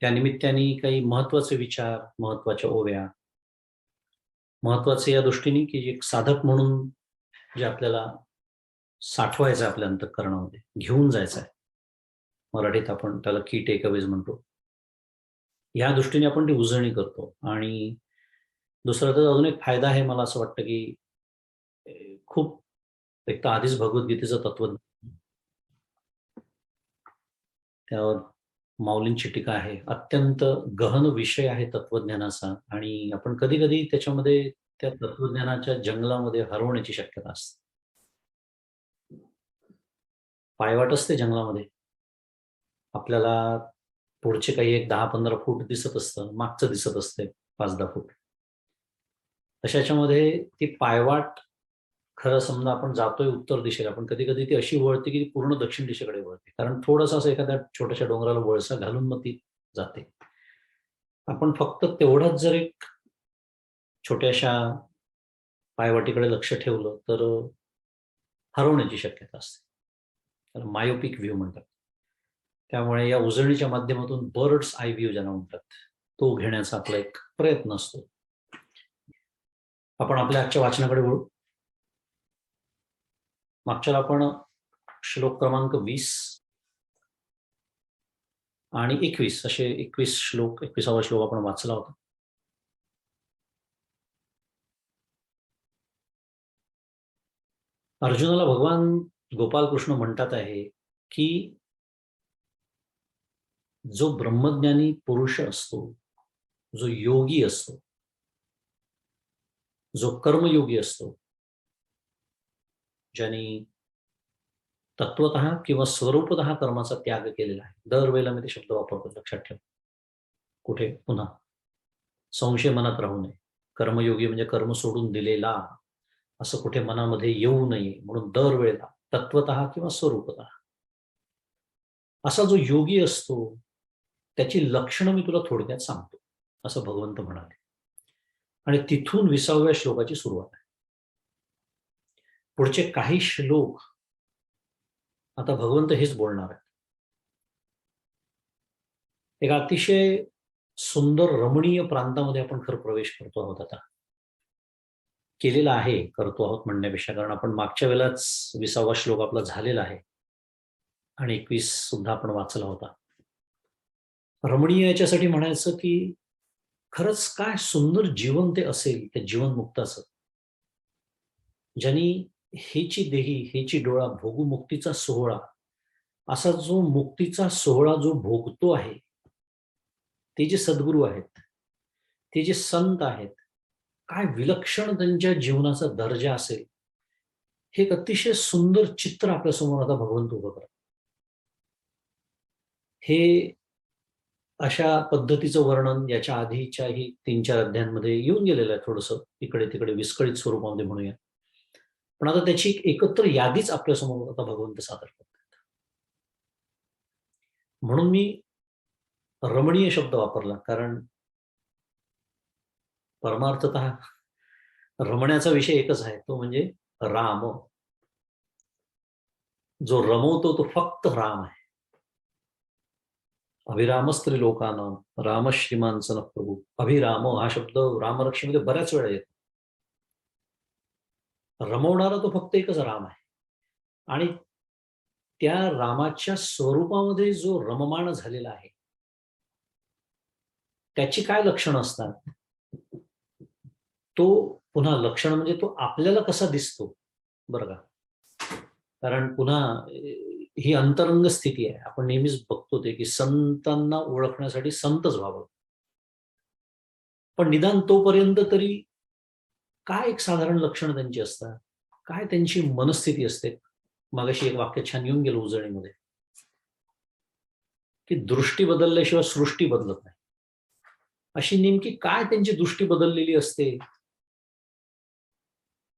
त्या निमित्ताने काही महत्वाचे विचार, महत्वाच्या ओव्या, महत्वाचे या दृष्टीने की एक साधक म्हणून जे आपल्याला साठवायचं आपल्या अंतःकरणामध्ये घेऊन जायचं आहे. मराठीत आपण त्याला की टेकअवेज म्हणतो. या दृष्टीने आपण ती उजळणी करतो. आणि दुसरा तर अजून एक फायदा आहे, मला असं वाटतं की खूप एक तर आधीच भगवद्गीतेचं तत्व, त्यावर माऊलींची टीका आहे. अत्यंत गहन विषय आहे तत्वज्ञानाचा, आणि आपण कधी कधी त्याच्यामध्ये त्या तत्वज्ञानाच्या जंगलामध्ये हरवण्याची शक्यता असते. पायवाट असते जंगलामध्ये, आपल्याला पुढचे काही एक 10-15 फूट दिसत असतं, मागचं दिसत असते 5-10 फूट. तशाच्यामध्ये ती पायवाट, खरं समजा आपण जातोय उत्तर दिशेला, पण कधी कधी ती अशी वळते की ती पूर्ण दक्षिण दिशेकडे वळते, कारण थोडंसं असं एखाद्या छोट्याशा डोंगराला वळसा घालून मग ती जाते. आपण फक्त तेवढंच जर एक छोट्याशा पायवाटीकडे लक्ष ठेवलं तर हरवण्याची शक्यता असते. त्याला मायोपिक व्ह्यू म्हणतात. त्यामुळे या उजळणीच्या माध्यमातून बर्ड्स आय व्ह्यू ज्यांना म्हणतात, तो घेण्याचा आपला एक प्रयत्न असतो. आपण आपल्या आजच्या वाचनाकडे वळू. मागच्या आपण श्लोक क्रमांक 20 आणि 21 असे 21 श्लोक, 21वा श्लोक आपण वाचला होता. अर्जुनाला भगवान गोपालकृष्ण म्हणतात आहे की जो ब्रह्मज्ञानी पुरुष असतो, जो योगी असतो, जो कर्मयोगी असतो, ज्यांनी तत्वतः किंवा स्वरूपतः कर्माचा त्याग केलेला आहे. दरवेळेला मी ते शब्द वापरतो, लक्षात ठेव. कुठे पुन्हा संशय मनात राहू नये. कर्मयोगी म्हणजे कर्म सोडून दिलेला, असं कुठे मनामध्ये येऊ नये म्हणून दरवेळेला तत्वतः किंवा स्वरूपतः असा जो योगी असतो त्याची लक्षणं मी तुला थोडक्यात सांगतो, असं भगवंत म्हणाले. आणि तिथून 20व्या श्लोकाची सुरुवात आहे. पुढचे काही श्लोक आता भगवंत हेच बोलणार आहेत. एक अतिशय सुंदर रमणीय प्रांतामध्ये आपण खरं प्रवेश करतो आहोत आता. केलेला आहे, करतो आहोत म्हणण्यापेक्षा, कारण आपण मागच्या वेळेलाच 20वा श्लोक आपला झालेला आहे आणि 21 सुद्धा आपण वाचला होता. रमणीय याच्यासाठी म्हणायचं की खरंच काय सुंदर जीवन ते असेल, त्या जीवनमुक्ताचं, ज्यांनी हेची देही हेची डोळा भोगू मुक्तीचा सोहळा, असा जो मुक्तीचा सोहळा जो भोगतो आहे, ते जे सद्गुरू आहेत, ते जे संत आहेत, काय विलक्षण त्यांच्या जीवनाचा दर्जा असेल, हे एक अतिशय सुंदर चित्र आपल्यासमोर आता भगवंत उभं करतात. हे अशा पद्धतीचं वर्णन याच्या आधीच्याही 3-4 अध्यायांमध्ये येऊन गेलेलं आहे, थोडंसं इकडे तिकडे विस्कळीत स्वरूपामध्ये म्हणूया. पण आता त्याची एक एकत्र यादीच आपल्यासमोर आता भगवंत सादर करतात. म्हणून मी रमणीय शब्द वापरला, कारण परमार्थतः रमण्याचा विषय एकच आहे, तो म्हणजे राम. जो रमवतो तो फक्त राम आहे. अभिरामस्त्रिलोकानां राम श्रीमान सन प्रभू. अभिराम हा शब्द रामरक्षेमध्ये बऱ्याच वेळा येतो. रमवणारा तो फक्त एकच राम आहे. आणि त्या रामाच्या स्वरूपामध्ये जो रममाण झालेला आहे, त्याची काय लक्षणं असतात, तो पुन्हा लक्षण म्हणजे तो आपल्याला कसा दिसतो बरं का. कारण पुन्हा ही अंतरंग स्थिती आहे. आपण नेहमीच बघतो ते की संतांना ओळखण्यासाठी संतच व्हावं, पण निदान तोपर्यंत तरी काय एक साधारण लक्षणं त्यांची असतात, काय त्यांची मनस्थिती असते. मगाशी एक वाक्य छान येऊन गेलं उजळणीमध्ये, की दृष्टी बदलल्याशिवाय सृष्टी बदलत नाही. अशी नेमकी काय त्यांची दृष्टी बदललेली असते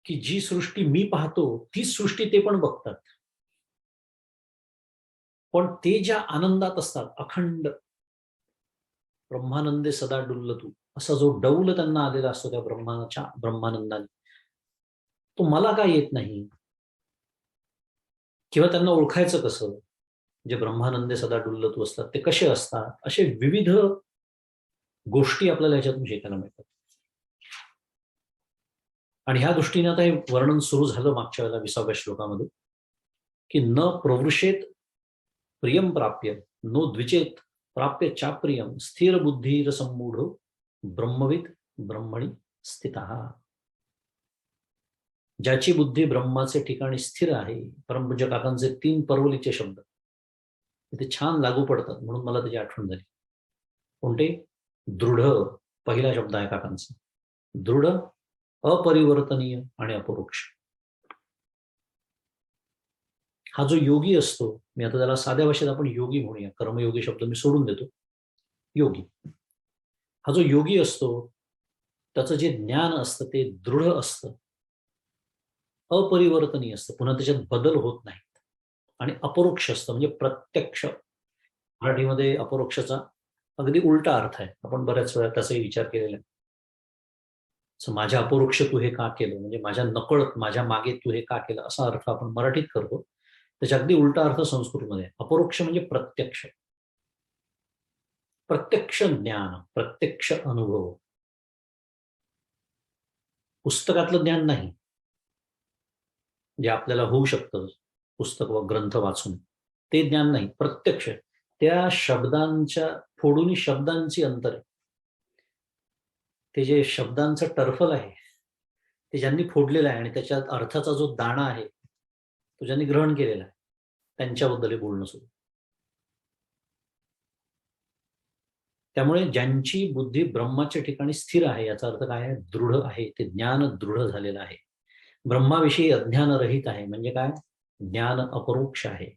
की जी सृष्टी मी पाहतो तीच सृष्टी ते पण बघतात. पण ते ज्या आनंदात असतात, अखंड ब्रह्मानंदे सदा डुल्लतू, असा जो डौल त्यांना आलेला असतो त्या ब्रह्मानंदाने, तो मला काय येत नाही, किंवा त्यांना ओळखायचं कसं. जे ब्रह्मानंदे सदा डुल्लत असतात ते कसे असतात, असे विविध गोष्टी आपल्याला याच्यातून शिकायला मिळतात. आणि ह्या दृष्टीने आता हे वर्णन सुरू झालं मागच्या वेळेला 20व्या श्लोकामध्ये, की न प्रवृषेत प्रियम प्राप्य नो द्विचेत प्राप्य चाप्रियम स्थिर बुद्धीर संमूढो ब्रह्मविद ब्रह्मणी स्थितः. ज्याची बुद्धी ब्रह्माचे ठिकाणी स्थिर आहे. परमपूज्य काकांचे 3 परवलीचे शब्द ते छान लागू पडतात, म्हणून मला त्याची आठवण झाली. कोणते? दृढ पहिला शब्द आहे काकांचा. दृढ, अपरिवर्तनीय आणि अपरोक्ष. हा जो योगी असतो, मी आता त्याला साध्या भाषेत आपण योगी म्हणूया, कर्मयोगी शब्द मी सोडून देतो. योगी, हा जो योगी असतो त्याचं जे ज्ञान असतं ते दृढ असतं, अपरिवर्तनीय असतं, पुन्हा त्याच्यात बदल होत नाहीत, आणि अपरोक्ष असतं म्हणजे प्रत्यक्ष. मराठीमध्ये अपरोक्षाचा अगदी उलटा अर्थ आहे. आपण बऱ्याच वेळा त्याचाही विचार केलेला आहे. माझ्या अपरोक्ष तू हे का केलं, म्हणजे माझ्या नकळत माझ्या मागे तू हे का केलं, असा अर्थ आपण मराठीत करतो. त्याच्या अगदी उलटा अर्थ संस्कृतमध्ये. अपरोक्ष म्हणजे प्रत्यक्ष, प्रत्यक्ष ज्ञान, प्रत्यक्ष अनुभव. पुस्तकातलं ज्ञान नाही जे आपल्याला होऊ शकतं पुस्तक व ग्रंथ वाचून, ते ज्ञान नाही. प्रत्यक्ष त्या शब्दांच्या फोडून शब्दांची अंतर, ते जे शब्दांचं टर्फल आहे ते ज्यांनी फोडलेलं आहे आणि त्याच्यात अर्थाचा जो दाणा आहे तो ज्यांनी ग्रहण केलेला आहे, त्यांच्याबद्दल हे बोलणं सुरू. त्यामुळे ज्यांची बुद्धी ब्रह्माच्या ठिकाणी स्थिर आहे, याचा अर्थ काय आहे? दृढ आहे, ते ज्ञान दृढ झालेलं आहे. ब्रह्माविषयी अज्ञान रहित आहे, म्हणजे काय? ज्ञान अपरोक्ष आहे.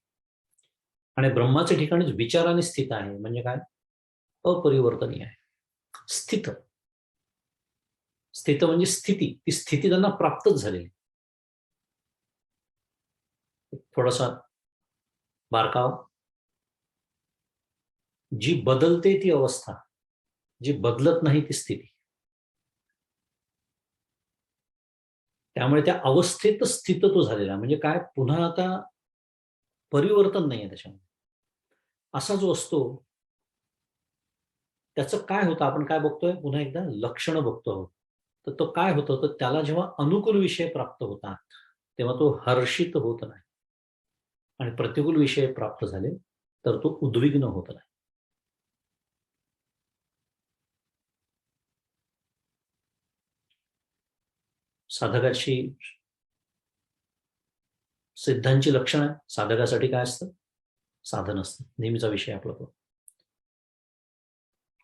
आणि ब्रह्माच्या ठिकाणीच विचाराने स्थित आहे, म्हणजे काय? अपरिवर्तनीय आहे. स्थित, स्थित म्हणजे स्थिती, ती स्थिती त्यांना प्राप्तच झालेली. थोडासा बारकाव, जी बदलते ती अवस्था, जी बदलत नाही ती स्थिती. त्यामुळे त्या अवस्थेत स्थित तो झालेला, म्हणजे काय? पुन्हा आता परिवर्तन नाहीये त्याच्यामध्ये. असा जो असतो त्याचं काय होतं, आपण काय बघतोय? पुन्हा एकदा लक्षणं बघतो आहोत. तर तो काय होतं, तर त्याला जेव्हा अनुकूल विषय प्राप्त होतात तेव्हा तो हर्षित होत नाही, आणि प्रतिकूल विषय प्राप्त झाले तर तो उद्विग्न होत नाही. साधकाची सिद्धांची लक्षणं आहे. साधकासाठी काय असतं? साधन असतं. नेहमीचा विषय आपला तो.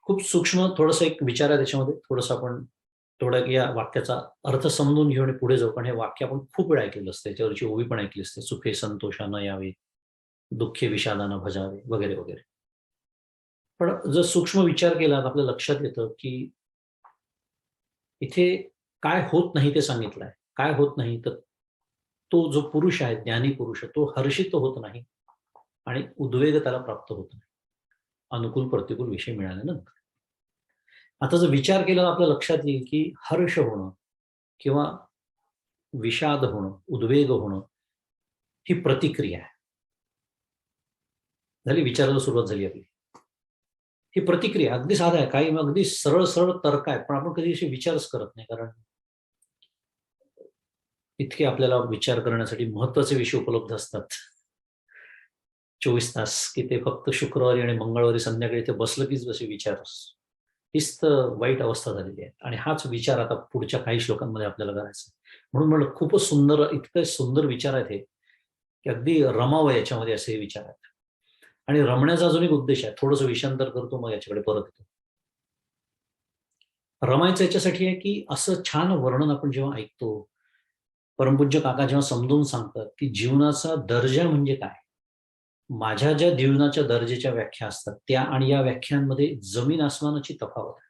खूप सूक्ष्म थोडंसं एक विचार आहे त्याच्यामध्ये. थोडंसं आपण थोडं या वाक्याचा अर्थ समजून घेऊ आणि पुढे जाऊ. पण हे वाक्य आपण खूप वेळा ऐकलेलं असतं. त्याच्यावरची ओवी पण ऐकली असते. सुखे संतोषानं यावे, दुःखे विषादानं भजावे, वगैरे वगैरे. पण जर सूक्ष्म विचार केला तर आपल्या लक्षात येतं की इथे काय होत नाही ते सांगितलंय. काय होत नाही, तर तो जो पुरुष आहे, ज्ञानी पुरुष, तो हर्षित होत नाही आणि उद्वेग त्याला प्राप्त होत नाही अनुकूल प्रतिकूल विषय मिळाल्यानंतर. आता जर विचार केला तर आपल्या लक्षात येईल की हर्ष होणं किंवा विषाद होणं, उद्वेग होणं, ही प्रतिक्रिया आहे. झाली, विचारायला सुरुवात झाली आपली. ही प्रतिक्रिया अगदी साधा आहे, काही अगदी सरळ सरळ तर्क आहे, पण आपण कधी असे विचारच करत नाही, कारण इतके आपल्याला विचार करण्यासाठी महत्वाचे विषय उपलब्ध असतात 24 तास, की ते फक्त शुक्रवारी आणि मंगळवारी संध्याकाळी ते बसलं कीच जसे विचार. हीच तर वाईट अवस्था झालेली आहे. आणि हाच विचार आता पुढच्या काही श्लोकांमध्ये आपल्याला करायचा. म्हणून म्हणलं खूपच सुंदर, इतके सुंदर विचार आहेत हे, की अगदी रमावं याच्यामध्ये, असे विचार आहेत. आणि रमण्याचा अजून एक उद्देश आहे. थोडंसं विषयांतर करतो, मग याच्याकडे परत येतो. रमायचं याच्यासाठी आहे की असं छान वर्णन आपण जेव्हा ऐकतो, परमपूज्य काका जेव्हा समजून सांगतात की जीवनाचा दर्जा म्हणजे काय, माझ्या ज्या जीवनाच्या दर्जाच्या व्याख्या असतात त्या आणि या व्याख्यांमध्ये जमीन आसमानाची तफावत आहे.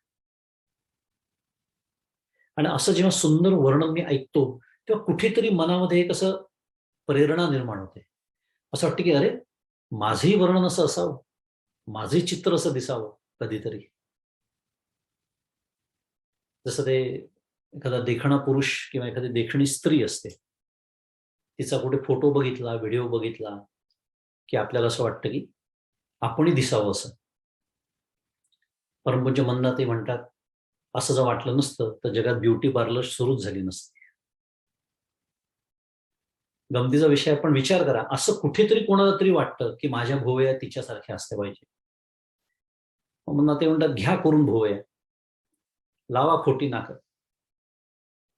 आणि असं जेव्हा सुंदर वर्णन मी ऐकतो तेव्हा कुठेतरी मनामध्ये एक असं प्रेरणा निर्माण होते. असं वाटतं की अरे, माझंही वर्णन असं असावं, माझंही चित्र असं दिसावं कधीतरी. जसं ते एखादा देखणा पुरुष किंवा एखादी देखणी स्त्री असते, तिचा कुठे फोटो बघितला, व्हिडिओ बघितला, की आपल्याला असं वाटतं की आपणही दिसावं असं. परमपूज्य मंदाते म्हणतात, असं जर वाटलं नसतं तर जगात ब्युटी पार्लर सुरूच झाली नसती. गमतीचा विषय आपण विचार करा, असं कुठेतरी कोणाला तरी वाटतं की माझ्या भोवया तिच्यासारख्या असल्या पाहिजे. मंदाते म्हणतात, घ्या करून भोवया, लावा खोटी नाकं.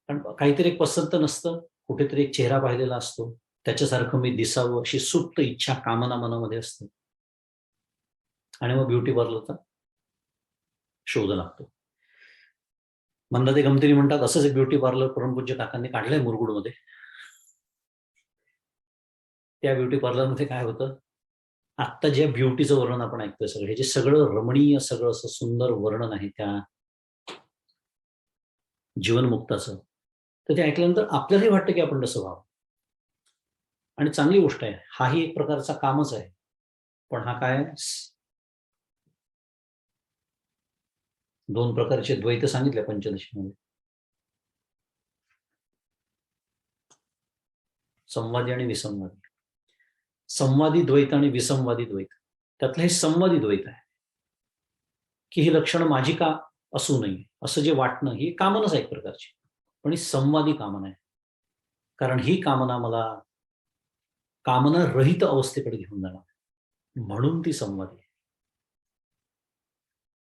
पण काहीतरी एक पसंत नसतं, कुठेतरी एक चेहरा पाहिलेला असतो, त्याच्यासारखं मी दिसावं अशी सुप्त इच्छा, कामना मनामध्ये असते, आणि मग ब्युटी पार्लरचा शोध लागतो. मंदाते गमतीने म्हणतात, असंच एक ब्युटी पार्लर परमपूज्य काकांनी काढलंय मुरगुडमध्ये. त्या ब्युटी पार्लरमध्ये काय होतं, आत्ता ज्या ब्युटीचं वर्णन आपण ऐकतोय, सगळं हे जे सगळं रमणीय, सगळं असं सुंदर वर्णन आहे त्या जीवनमुक्ताचं, तर ते ऐकल्यानंतर आपल्यालाही वाटतं की आपण तसं व्हावं. आणि चांगली गोष्ट आहे, हाही एक प्रकारचा कामच आहे. पण हा काय, दोन प्रकारचे द्वैत सांगितले पंचदशीमध्ये, संवादी आणि विसंवादी. संवादी द्वैत आणि विसंवादी द्वैत, त्यातलं हे संवादी द्वैत आहे की ही लक्षणं माझी का असू नये असं जे वाटणं, ही कामनाच आहे एक प्रकारची, पण ही संवादी कामना आहे. कारण ही कामना मला कामना रहित अवस्थेकडे घेऊन जाणार, म्हणून ती संवादी आहे.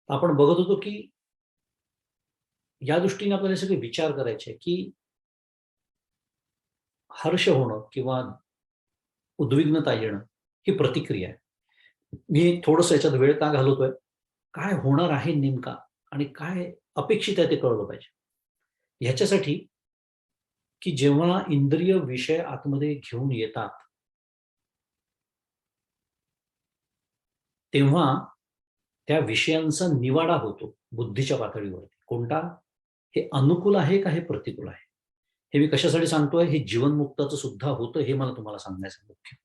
आपण बघत होतो की या दृष्टीने आपल्याला सगळे विचार करायचे की हर्ष होणं किंवा उद्विग्नता येणं ही प्रतिक्रिया आहे. मी थोडस याच्यात वेळ का घालवतोय, काय होणार आहे नेमका आणि काय अपेक्षित आहे ते कळलं पाहिजे. ह्याच्यासाठी की जेव्हा इंद्रिय विषय आतमध्ये घेऊन येतात, तेव्हा त्या विषयांचा निवाडा होतो बुद्धीच्या पातळीवरती. कोणता, हे अनुकूल आहे का हे प्रतिकूल आहे. हे मी कशासाठी सांगतोय, हे जीवनमुक्ताचं सुद्धा होतं हे मला तुम्हाला सांगायचं मुख्य.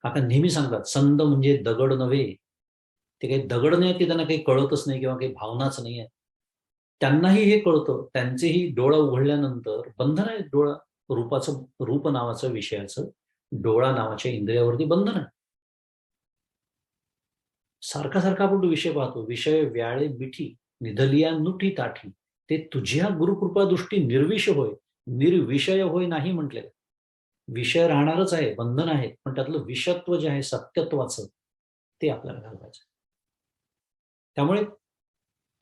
काका नेहमी सांगतात, संत म्हणजे दगड नव्हे. ते काही दगड नाही, ते त्यांना काही कळतच नाही किंवा काही भावनाच नाही आहे. त्यांनाही हे कळतं, त्यांचेही डोळा उघडल्यानंतर बंधन आहे. डोळा रूपाचं, रूप नावाचं विषयाचं, डोळा नावाच्या इंद्रियावरती बंधन आहे. सारखा सारखा आपण तो विषय पाहतो, विषय व्याळे मिठी निधलिया नुठी ताठी, ते तुझ्या गुरुकृपा दृष्टी निर्विष होय, निर्विषय होय नाही म्हटलेलं. विषय राहणारच आहे, बंधन आहे, पण त्यातलं विषत्व जे आहे सत्यत्वाचं, ते आपल्याला घालवायचं. त्यामुळे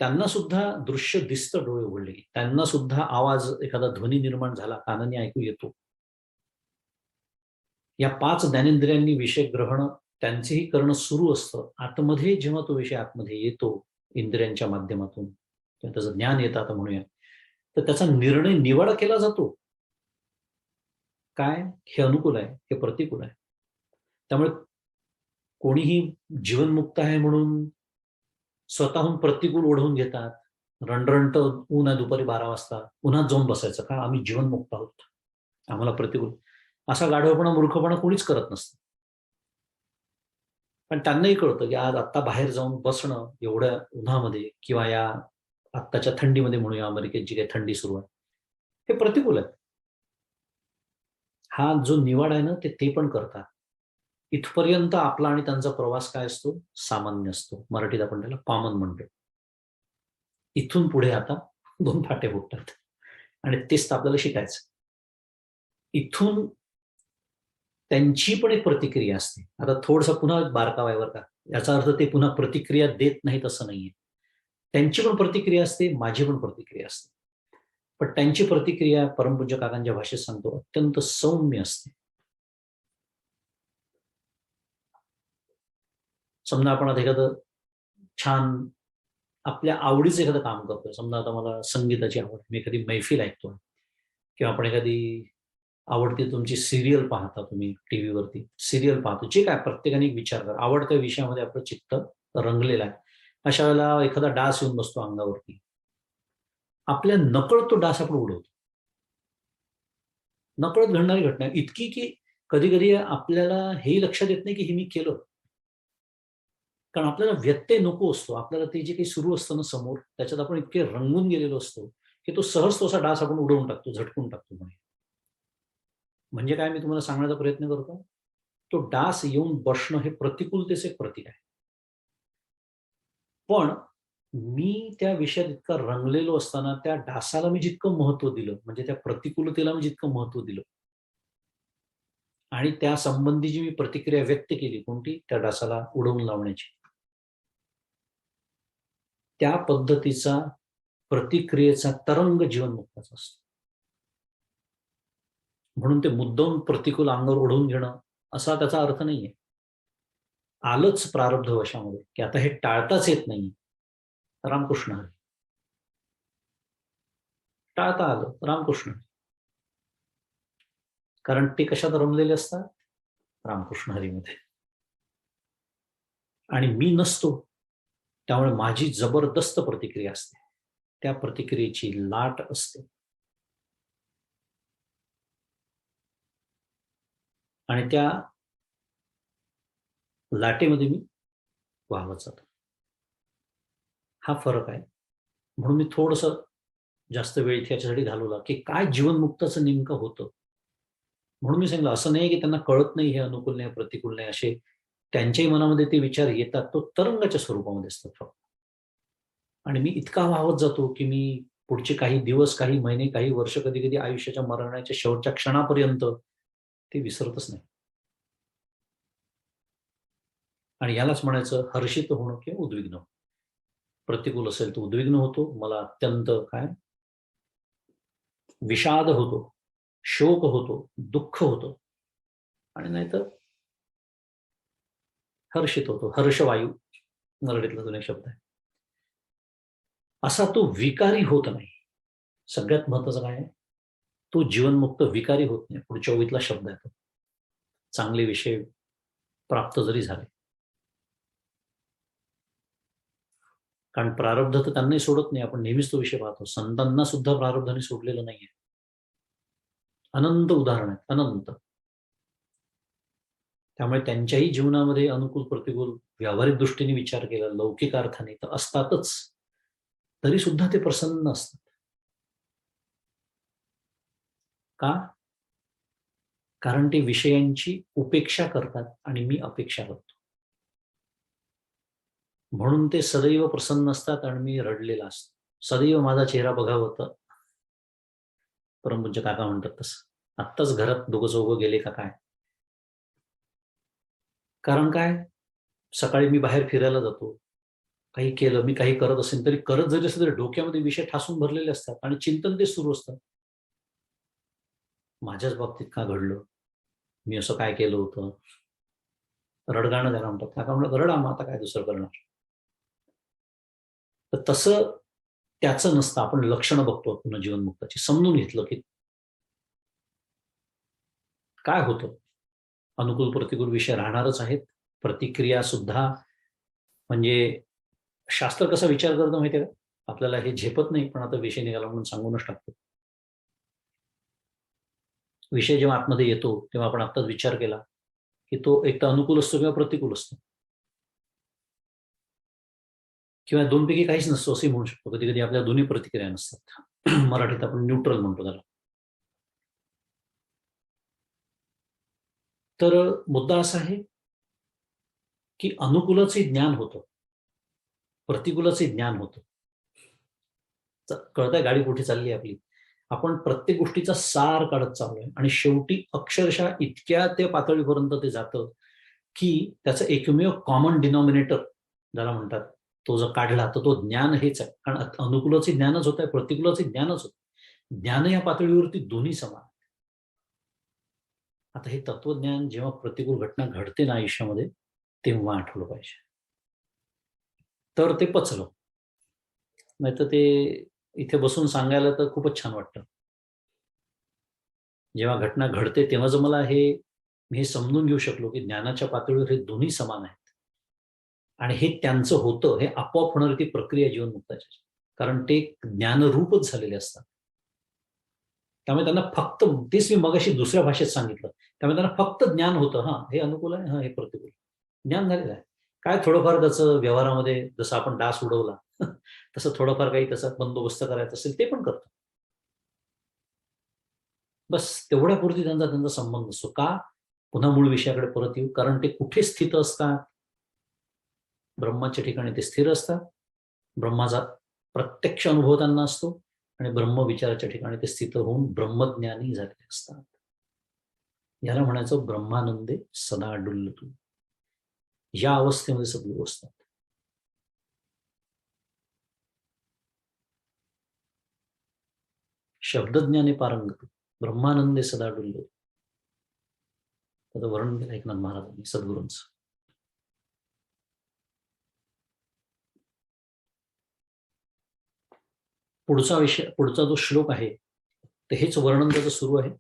त्यांना सुद्धा दृश्य दिसतं डोळे उघडले की, त्यांना सुद्धा आवाज, एखादा ध्वनी निर्माण झाला कानाने ऐकू येतो. या 5 ज्ञानेंद्रियांनी विषय ग्रहण त्यांचेही करणं सुरू असतं. आतमध्ये जेव्हा तो विषय आतमध्ये येतो इंद्रियांच्या माध्यमातून, किंवा त्याचं ज्ञान येतं आता म्हणूया, तर त्याचा निर्णय निवाडा केला जातो. काय, हे अनुकूल आहे, हे प्रतिकूल आहे. त्यामुळे कोणीही जीवनमुक्त आहे म्हणून स्वतःहून प्रतिकूल ओढवून घेतात. रणरणत ऊन आहे दुपारी 12 वाजता, उन्हात जाऊन बसायचं का, आम्ही जीवनमुक्त आहोत, आम्हाला प्रतिकूल. असा गाढवपणा, मूर्खपणा कोणीच करत नसतं. पण त्यांनाही कळतं की आज आत्ता बाहेर जाऊन बसणं एवढ्या उन्हामध्ये, किंवा या आत्ताच्या थंडीमध्ये म्हणूया, अमेरिकेत जी काही थंडी सुरू आहे, हे प्रतिकूल आहे. हा जो निवाड आहे ना, ते पण करतात. इथपर्यंत आपला आणि त्यांचा प्रवास काय असतो, सामान्य असतो. मराठीत आपण त्याला कॉमन म्हणतो. इथून पुढे आता 2 फाटे फुटतात, आणि तेच तर आपल्याला शिकायचं. इथून त्यांची पण एक प्रतिक्रिया असते. आता थोडंसं पुन्हा बारकावा आहे बरं का, याचा अर्थ ते पुन्हा प्रतिक्रिया देत नाहीत असं नाहीये. त्यांची पण प्रतिक्रिया असते, माझी पण प्रतिक्रिया असते. पण त्यांची प्रतिक्रिया, परमपूज्य काकांच्या भाषेत सांगतो, अत्यंत सौम्य असते. समजा आपण आता एखादं छान आपल्या आवडीचं एखादं काम करतोय. समजा आता मला संगीताची आवड, मी एखादी मैफिल ऐकतोय, किंवा आपण एखादी आवडती तुमची सिरियल पाहता, तुम्ही टीव्हीवरती सिरियल पाहतो, जे काय, प्रत्येकाने एक विचार करा, आवडत्या विषयामध्ये आपलं चित्त रंगलेलं आहे. अशा वेळेला एखादा डास येऊन बसतो अंगावरती, आपल्या नकळत तो डास आपण उडवतो. नकळत घडणारी घटना इतकी की कधी कधी आपल्याला हे लक्षात येत नाही की हे मी केलं. कारण आपल्याला व्यत्यय नको असतो, आपल्याला ते जे काही सुरू असतं ना समोर, त्याच्यात आपण इतके रंगून गेलेलो असतो की तो सहज तसा डास आपण उडवून टाकतो, झटकून टाकतो. म्हणजे काय मी तुम्हाला सांगण्याचा प्रयत्न करतो, तो डास येऊन बसणं हे प्रतिकूलतेचे एक प्रतीक आहे. पण मी त्या विषयात इतका रंगलेलो असताना त्या डासाला मी जितकं महत्व दिलं, म्हणजे त्या प्रतिकूलतेला मी जितकं महत्व दिलं आणि त्या संबंधी जी मी प्रतिक्रिया व्यक्त केली, कोणती? त्या डासाला उडवून लावण्याची, त्या पद्धतीचा प्रतिक्रियेचा तरंग जीवनमुक्ताचा असतो. म्हणून ते मुद्दाम प्रतिकूल अंगावर ओढवून घेणं असा त्याचा अर्थ नाहीये. आलंच प्रारब्ध वशामध्ये की आता हे टाळताच येत नाही, रामकृष्ण हरी. टाळता आलं, रामकृष्ण हरी. कारण ते कशात रमलेले असतात? रामकृष्ण हरीमध्ये. आणि मी नसतो, त्यामुळे माझी जबरदस्त प्रतिक्रिया असते, त्या प्रतिक्रियेची लाट असते. आणि त्या लाटेमध्ये मी वाहवत जातो. हा फरक आहे. म्हणून मी थोडंसं जास्त वेळ इथे याच्यासाठी घालवला की काय जीवनमुक्ताचं नेमकं होतं. म्हणून मी सांगितलं, असं नाही की त्यांना कळत नाही हे अनुकूल नाही, प्रतिकूल नाही, असे त्यांच्याही मनामध्ये ते विचार येतात. तो तरंगाच्या स्वरूपामध्ये असतात फक्त. आणि मी इतका वाहवत जातो की मी पुढचे काही दिवस, काही महिने, काही वर्ष, कधी कधी आयुष्याच्या मरणाच्या शेवटच्या क्षणापर्यंत ते विसरतच नाही. आणि यालाच म्हणायचं हर्षित होणं किंवा उद्विग्न. प्रतिकूल असेल तर उद्विग्न होतो, मला अत्यंत काय विषाद होतो, शोक होतो, दुःख होतो, आणि नाहीतर हर्षित होतो. हर्षवायू मराठीतला जुना शब्द आहे. असा तो विकारी होत नाही. सगळ्यात महत्वाचं काय आहे, तो जीवनमुक्त विकारी होत नाही. पुढच्या ओळीतला शब्द आहे तो. चांगले विषय प्राप्त जरी झाले, कारण प्रारब्ध तर त्यांनाही सोडत नाही. आपण नेहमीच तो विषय पाहतो. संतांना सुद्धा प्रारब्धाने सोडलेलं नाहीये. अनंत उदाहरण आहेत, अनंत. त्यामुळे त्यांच्याही जीवनामध्ये अनुकूल प्रतिकूल व्यावहारिक दृष्टीने विचार केला, लौकिक अर्थाने तर असतातच, तरी सुद्धा ते प्रसन्न असतात. का? कारण ते विषयांची उपेक्षा करतात आणि मी अपेक्षा करतो. म्हणून ते सदैव प्रसन्न असतात आणि मी रडलेला असतो. सदैव माझा चेहरा बघावं होतं. परमपूज्य काका म्हणतात तसं. आत्ताच घरात दोघं चौघं गेले का काय? कारण काय, सकाळी मी बाहेर फिरायला जातो, काही केलं, मी काही करत असेल तरी, करत जरी असेल तरी डोक्यामध्ये विषय ठासून भरलेले असतात आणि चिंतन ते सुरू असतं. माझ्याच बाबतीत का घडलं, मी असं काय केलं होतं, रडगाणं त्याला म्हणतात. काका म्हणतात रडा, मग आता काय दुसरं करणार. तर तसं त्याचं नसतं. आपण लक्षणं बघतो पुन्हा जीवनमुक्ताची, समजून घेतलं की काय होतं. अनुकूल प्रतिकूल विषय राहणारच आहेत. प्रतिक्रिया सुद्धा, म्हणजे शास्त्र कसा विचार करतं माहितीये का? आपल्याला हे झेपत नाही, पण आता विषय निघाला म्हणून सांगूनच टाकतो. विषय जेव्हा आतमध्ये येतो तेव्हा आपण आत्ताच विचार केला की तो एक तर अनुकूल असतो किंवा प्रतिकूल असतो, किंवा दोनपैकी काहीच नसतो असंही म्हणू शकतो. कधी कधी आपल्या दोन्ही प्रतिक्रिया नसतात. मराठीत आपण न्यूट्रल म्हणतो त्याला. तर मुद्दा असा आहे की अनुकूलाचे ज्ञान होतं, प्रतिकूलाचे ज्ञान होतं. कळतंय गाडी कुठे चालली आहे आपली? आपण प्रत्येक गोष्टीचा सार काढत चाललोय आणि शेवटी अक्षरशः इतक्या त्या पातळीपर्यंत ते जातं की त्याचं एकमेव कॉमन डिनॉमिनेटर ज्याला म्हणतात, तो जर काढला तर तो ज्ञान हेच आहे. कारण अनुकूलाचे ज्ञानच होत आहे, प्रतिकूलाचे ज्ञानच होत. ज्ञान या पातळीवरती दोन्ही समान. आता हे तत्वज्ञान जेव्हा प्रतिकूल घटना घडते ना आयुष्यामध्ये, तेव्हा आठवलं पाहिजे, तर ते पचलं. नाहीतर ते इथे बसून सांगायला तर खूपच छान वाटतं. जेव्हा घटना घडते तेव्हा जर मला मी हे समजून घेऊ शकलो की ज्ञानाच्या पातळीवर हे दोन्ही समान आहेत आणि हे त्यांचं होतं, हे आपोआप होणारी ती प्रक्रिया जीवनमुक्ताची. कारण ते ज्ञानरूपच झालेले असतात. त्यामुळे त्यांना फक्त, तेच मी मगाशी दुसऱ्या भाषेत सांगितलं, त्यामुळे त्यांना फक्त ज्ञान होतं, हा हे अनुकूल आहे, हा हे प्रतिकूल, ज्ञान झालेलं आहे. काय थोडंफार त्याचं व्यवहारामध्ये जसं आपण डास उडवला तसं थोडंफार काही त्याचा बंदोबस्त करायचा असेल ते पण करतो. बस तेवढ्यापुरती त्यांचा संबंध असतो. का? पुन्हा मूळ विषयाकडे परत येऊ, कारण ते कुठे स्थित असतात? ब्रह्माच्या ठिकाणी ते स्थिर असतात. ब्रह्माचा प्रत्यक्ष अनुभव त्यांना असतो आणि ब्रह्मविचाराच्या ठिकाणी ते स्थित होऊन ब्रह्मज्ञानी झालेले असतात. याला म्हणायचं ब्रह्मानंदे सदा डुल्लतू. या अवस्थेमध्ये सद्गुरू असतात. शब्दज्ञाने पारंगत ब्रह्मानंदे सदा डुल्लतू. त्याचं वर्णन केलं एकनाथ महाराजांनी सद्गुरूंचं. पुढचा जो श्लोक आहे तर हेच वर्णन त्याचं सुरू आहे.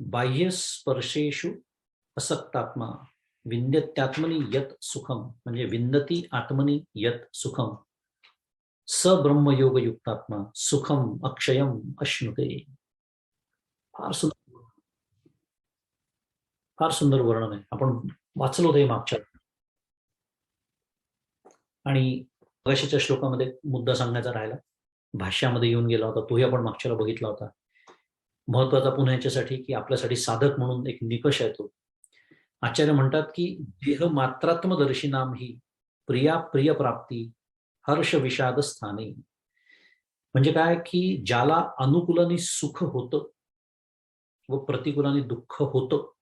बाह्य स्पर्शेषु असक्तात्मा विंदत्यात्मनि यत सुखम, म्हणजे विंदती आत्मनि यत सुखम स ब्रह्मयोग युक्तात्मा सुखम अक्षयम अश्नुते. फार सुंदर वर्णन आहे. आपण वाचलो ते मागच्या आणि मगाशीच्या श्लोकामध्ये मुद्दा सांगण्याचा राहिला, भाष्यामध्ये येऊन गेला होता, तोही आपण मागच्याला बघितला होता. महत्वाचा पुन्हा याच्यासाठी की आपल्यासाठी साधक म्हणून एक निकष आहे तो. आचार्य म्हणतात की देह मात्रात्मदर्शिनाम ही प्रिया प्रिय प्राप्ती हर्ष विषाद स्थाने. म्हणजे काय की ज्याला अनुकूलाने सुख होतं व प्रतिकूलाने दुःख होतं.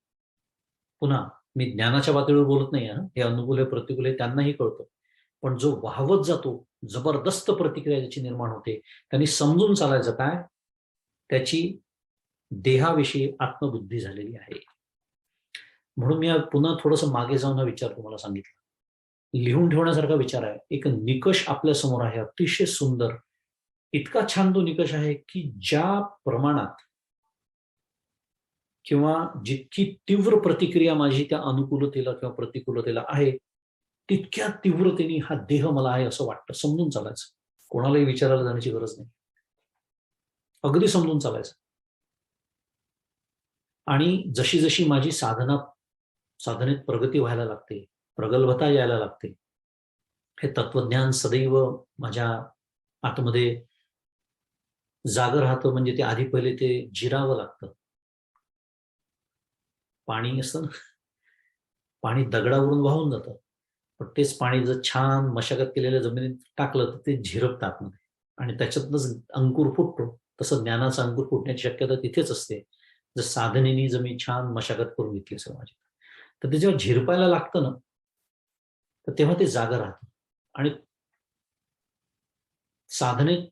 पुन्हा मी ज्ञानाच्या पातळीवर बोलत नाही, हे अनुकूल आहे प्रतिकूल आहे त्यांनाही कळतं, पण जो वाहवत जातो जबरदस्त प्रतिक्रिया ज्याची निर्माण होते, त्यांनी समजून चालायचं काय, त्याची देहाविषयी आत्मबुद्धी झालेली आहे. म्हणून मी पुन्हा थोडंसं मागे जाऊन हा विचार तुम्हाला सांगितला. लिहून ठेवण्यासारखा विचार आहे. एक निकष आपल्या समोर आहे, अतिशय सुंदर. इतका छान तो निकष आहे की ज्या प्रमाणात किंवा जितकी तीव्र प्रतिक्रिया माझी त्या अनुकूलतेला किंवा प्रतिकूलतेला आहे, तितक्या तीव्रतेने हा देह मला आहे असं वाटतं. समजून चालायचं, कोणालाही विचारायला जाण्याची गरज नाही, अगदी समजून चालायचं. आणि जशी जशी माझी साधनेत प्रगती व्हायला लागते, प्रगल्भता यायला लागते, हे तत्वज्ञान सदैव माझ्या आतमध्ये जागं राहतं. म्हणजे ते आधी पहिले ते जिरावं लागतं. पाणी असतं ना, पाणी दगडावरून वाहून जातं, पण तेच पाणी जर छान मशागत केलेल्या जमिनीत टाकलं तर ते झिरपतं आतमध्ये आणि त्याच्यातनंच अंकुर फुटतो. तसं ज्ञानाचा अंकुर फुटण्याची शक्यता तिथेच असते, जर साधनेनी जर मी छान मशागत करून घेतली असेल माझी. तर ते जेव्हा झिरपायला लागतं ना, तर तेव्हा ते जागं राहतं आणि साधनेत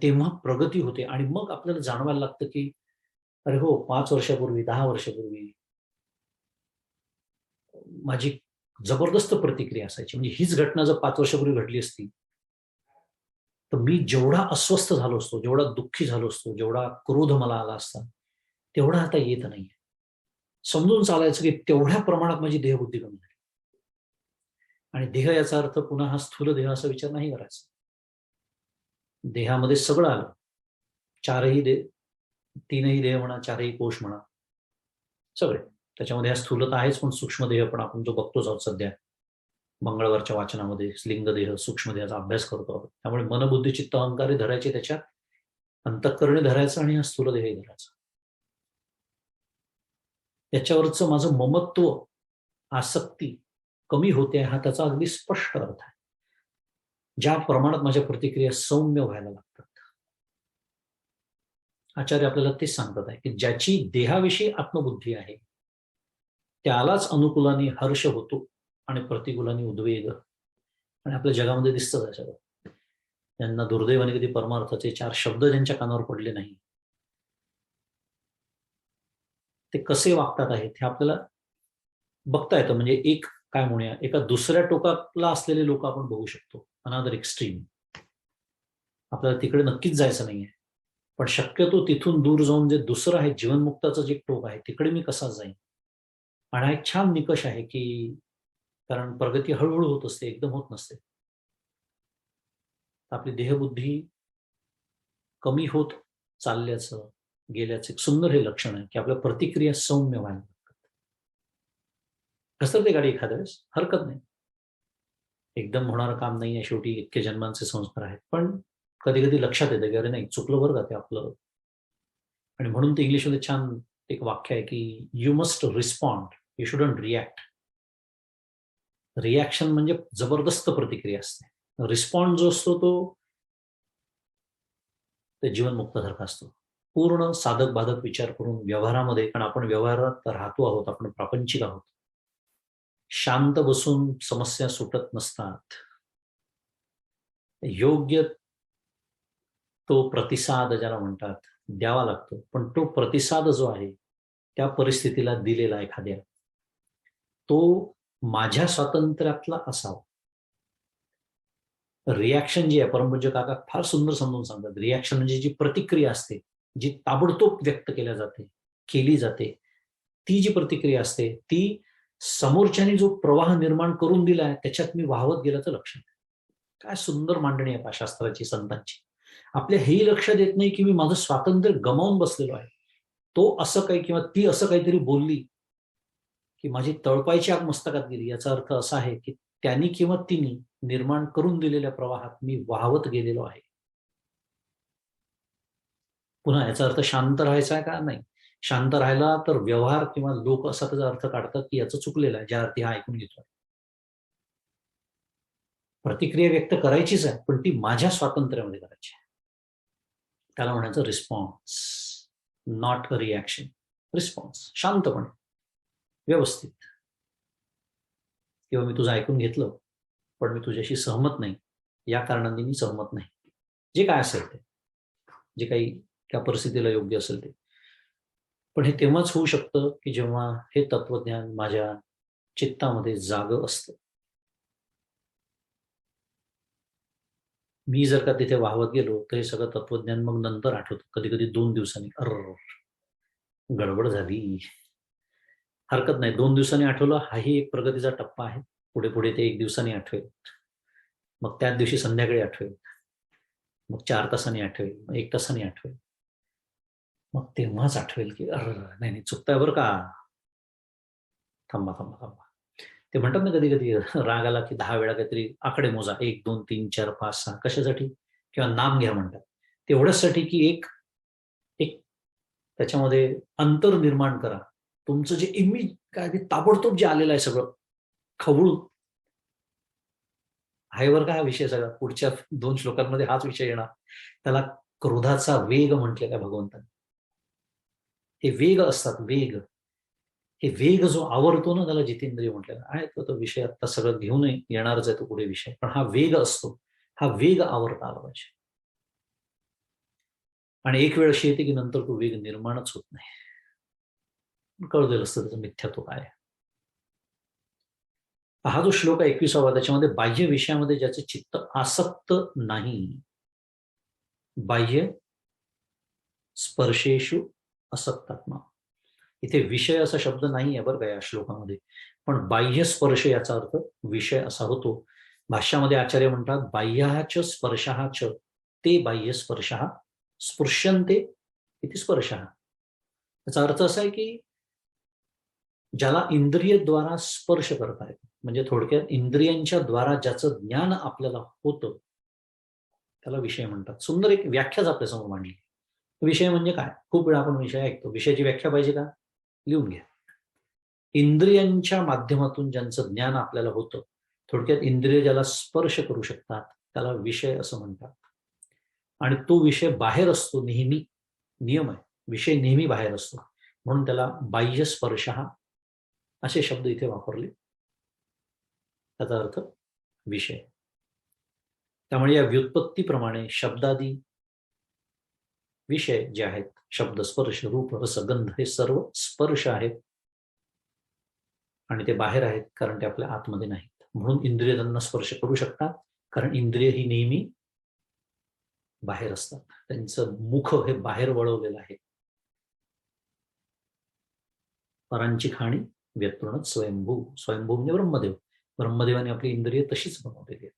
तेव्हा प्रगती होते. आणि मग आपल्याला जाणवायला लागतं की अरे हो, 5 वर्षापूर्वी 10 वर्षापूर्वी माझी जबरदस्त प्रतिक्रिया असायची. म्हणजे हीच घटना जर 5 वर्षापूर्वी घडली असती तर मी जेवढा अस्वस्थ झालो असतो, जेवढा दुःखी झालो असतो, जेवढा क्रोध मला आला असता, तेवढा आता येत नाहीये. समजून चालायचं की तेवढ्या प्रमाणात माझी देहबुद्धी कमी झाली. आणि देह याचा अर्थ पुन्हा हा स्थूल देह असा विचार नाही करायचा. देहामध्ये सगळं आलं, चारही देह, 3ही देह म्हणा, 4ही कोश म्हणा, सगळे त्याच्यामध्ये हा स्थूलता आहेच, पण सूक्ष्म देह पण आपण जो बघतोच आहोत सध्या मंगळवारच्या वाचनामध्ये, लिंगदेह सूक्ष्म देहाचा अभ्यास करतो आहोत. त्यामुळे मनबुद्धी चित्त अहंकारी धरायचे, त्याच्यात अंतःकरणी धरायचं आणि हा स्थूल देहही धरायचा. याच्यावरचं माझं ममत्व, आसक्ती कमी होते हा त्याचा अगदी स्पष्ट अर्थ आहे. ज्या प्रमाणात माझ्या प्रतिक्रिया सौम्य व्हायला लागतात. आचार्य आपल्याला तेच सांगतात आहे की ज्याची देहाविषयी आत्मबुद्धी आहे त्यालाच अनुकूलाने हर्ष होतो आणि प्रतिकूलाने उद्वेग. आणि आपल्या जगामध्ये दिसतं त्याच्यावर, ज्यांना दुर्दैवाने कधी परमार्थाचे 4 शब्द ज्यांच्या कानावर पडले नाही, ते कसे वागतात आहेत हे आपल्याला बघता येतं. म्हणजे एक काय म्हणूया, एका दुसऱ्या टोकाला असलेले लोक आपण बघू शकतो, अनादर एक्स्ट्रीम. आपल्याला तिकडे नक्कीच जायचं नाहीये, पण शक्यतो तिथून दूर जाऊन जे दुसरं आहे, जीवनमुक्ताचं जे टोक आहे, तिकडे मी कसा जाईन. आणि हा एक छान निकष आहे की कारण प्रगती हळूहळू होत असते, एकदम होत नसते. आपली देहबुद्धी कमी होत चालल्याचं, गेल्याचं एक सुंदर हे लक्षण आहे की आपल्या प्रतिक्रिया सौम्य व्हायला लागतात. घसरते गाडी एखाद्या वेळेस, हरकत नाही, एकदम होणारं काम नाहीये, शेवटी इतके जन्मांचे संस्कार आहेत. पण कधी कधी लक्षात येतं की अरे नाही, चुकलं बरं का ते आपलं. आणि म्हणून ते इंग्लिशमध्ये छान एक वाक्य आहे की you must respond you shouldn't react. Reaction म्हणजे जबरदस्त प्रतिक्रिया असते. रिस्पॉन्स जो असतो तो ते जीवनमुक्तासारखा असतो. पूर्ण साधक बाधक विचार करून व्यवहारामध्ये, कारण आपण व्यवहारात राहतो आहोत, आपण प्रापंचिक आहोत, शांत बसून समस्या सुटत नसतात. योग्य तो प्रतिसाद ज्याला म्हणतात द्यावा लागतो. पण तो प्रतिसाद जो आहे त्या परिस्थितीला दिलेला एखाद्या, तो माझ्या स्वातंत्र्यातला असावा. रिॲक्शन जी आहे, परमपूज्य काका फार सुंदर समजून सांगतात. रिॲक्शन म्हणजे जी प्रतिक्रिया असते, जी ताबडतोब व्यक्त केल्या जाते, केली जाते, ती जी प्रतिक्रिया असते ती समोरच्याने जो प्रवाह निर्माण करून दिलाय त्याच्यात मी वाहवत गेल्याचं लक्षण. काय सुंदर मांडणी आहे शास्त्राची, संतांची. आपल्या हेही लक्षात येत नाही की मी माझं स्वातंत्र्य गमावून बसलेलो आहे. तो असं काही किंवा ती असं काहीतरी बोलली की माझी तळपायची आग मस्तकात गेली. याचा अर्थ असा आहे की त्यांनी किंवा तिने निर्माण करून दिलेल्या प्रवाहात मी वाहवत गेलेलो आहे. पुन्हा याचा अर्थ शांत राहायचा आहे का? नाही. शांत राहायला तर व्यवहार किंवा लोक असा त्याचा अर्थ काढतात की याचं चुकलेलं आहे, ज्या अर्थी हा ऐकून घेतोय. प्रतिक्रिया व्यक्त करायचीच आहे, पण ती माझ्या स्वातंत्र्यामध्ये करायची आहे. त्याला म्हणायचं response, not a reaction. Response शांतपणे, व्यवस्थित. किंवा मी तुझं ऐकून घेतलं पण मी तुझ्याशी सहमत नाही, या कारणाने मी सहमत नाही. जे काय असेल ते, जे काही त्या परिस्थितीला योग्य असेल ते. पण हे तेव्हाच होऊ शकतं की जेव्हा हे तत्वज्ञान माझ्या चित्तामध्ये जागं असतं. मी जर का तिथे वाहवत गेलो तर हे सगळं तत्वज्ञान मग नंतर आठवतं, कधी कधी 2 दिवसांनी. गडबड झाली. हरकत नाही, 2 दिवसांनी आठवलं, हाही एक प्रगतीचा टप्पा आहे. पुढे पुढे ते 1 दिवसांनी आठवेल, मग त्याच दिवशी संध्याकाळी आठवेल, मग 4 तासांनी आठवेल, मग 1 तासांनी आठवेल. मग तेव्हाच आठवेल की नाही नाही, चुकताय बरं का, थांबा थांबा थांबा. ते म्हणतात ना कधी कधी राग आला की 10 वेळा काहीतरी आकडे मोजा, 1 2 3 4 5 6. कशासाठी? किंवा नाम घ्या म्हणतात. तेवढ्यासाठी की एक एक त्याच्यामध्ये अंतर निर्माण करा. तुमचं जे इमेज काय ते ताबडतोब जे आलेलं आहे सगळं खवळून आहे बरं का. हा विषय सगळा पुढच्या 2 श्लोकांमध्ये हाच विषय येणार. त्याला क्रोधाचा वेग म्हटलेला आहे भगवंतांनी. हे वेग असतात, वेग. हे वेग जो आवरतो ना, त्याला जितेंद्रिय म्हटलेला आहे. तो विषय आता सगळं घेऊन येणारच आहे तो पुढे विषय. पण हा वेग असतो, हा वेग आवरता आला पाहिजे. आणि एक वेळ अशी येते की नंतर तो वेग निर्माणच होत नाही. कळलेलं असतं त्याचं मिथ्यात्व काय. हा जो श्लोक आहे 21वा, त्याच्यामध्ये बाह्य विषयामध्ये ज्याचे चित्त आसक्त नाही, बाह्य स्पर्शेषु असक्तात्मा. इथे विषय असा शब्द नाही आहे बरं का या श्लोकामध्ये, पण बाह्य स्पर्श याचा अर्थ विषय असा होतो. भाष्यामध्ये आचार्य म्हणतात बाह्याच स्पर्शाच ते बाह्य स्पर्श स्पृश्यन्ते इति स्पर्श. याचा अर्थ असा आहे की ज्याला इंद्रियद्वारा स्पर्श करता येतो, म्हणजे थोडक्यात इंद्रियांच्या द्वारा ज्याचं ज्ञान आपल्याला होतं त्याला विषय म्हणतात. सुंदर एक व्याख्याच आपल्यासमोर मांडली. विषय म्हणजे काय? खूप वेळा आपण विषय ऐकतो. विषयाची व्याख्या पाहिजे का? लिहून घ्या. इंद्रियांच्या माध्यमातून ज्यांचं ज्ञान आपल्याला होतं, थोडक्यात इंद्रिय ज्याला स्पर्श करू शकतात त्याला विषय असं म्हणतात. आणि तो विषय बाहेर असतो नेहमी. नियम आहे, विषय नेहमी बाहेर असतो, म्हणून त्याला बाह्य स्पर्श असे शब्द इथे वापरले. त्याचा अर्थ विषय. त्यामुळे या व्युत्पत्तीप्रमाणे शब्दादी विषय जे आहेत, शब्द स्पर्श रूप रस गंध, हे सर्व स्पर्श आहेत आणि ते बाहेर आहेत कारण ते आपल्या आतमध्ये नाहीत. म्हणून इंद्रिय त्यांना स्पर्श करू शकतात, कारण इंद्रिय ही नेहमी बाहेर असतात. त्यांचं मुख हे बाहेर वळवलेलं आहे. परांची खाणी व्यतृणच स्वयंभू. स्वयंभू म्हणजे ब्रह्मदेव. ब्रह्मदेवाने आपली इंद्रिय तशीच बनवलेली आहेत.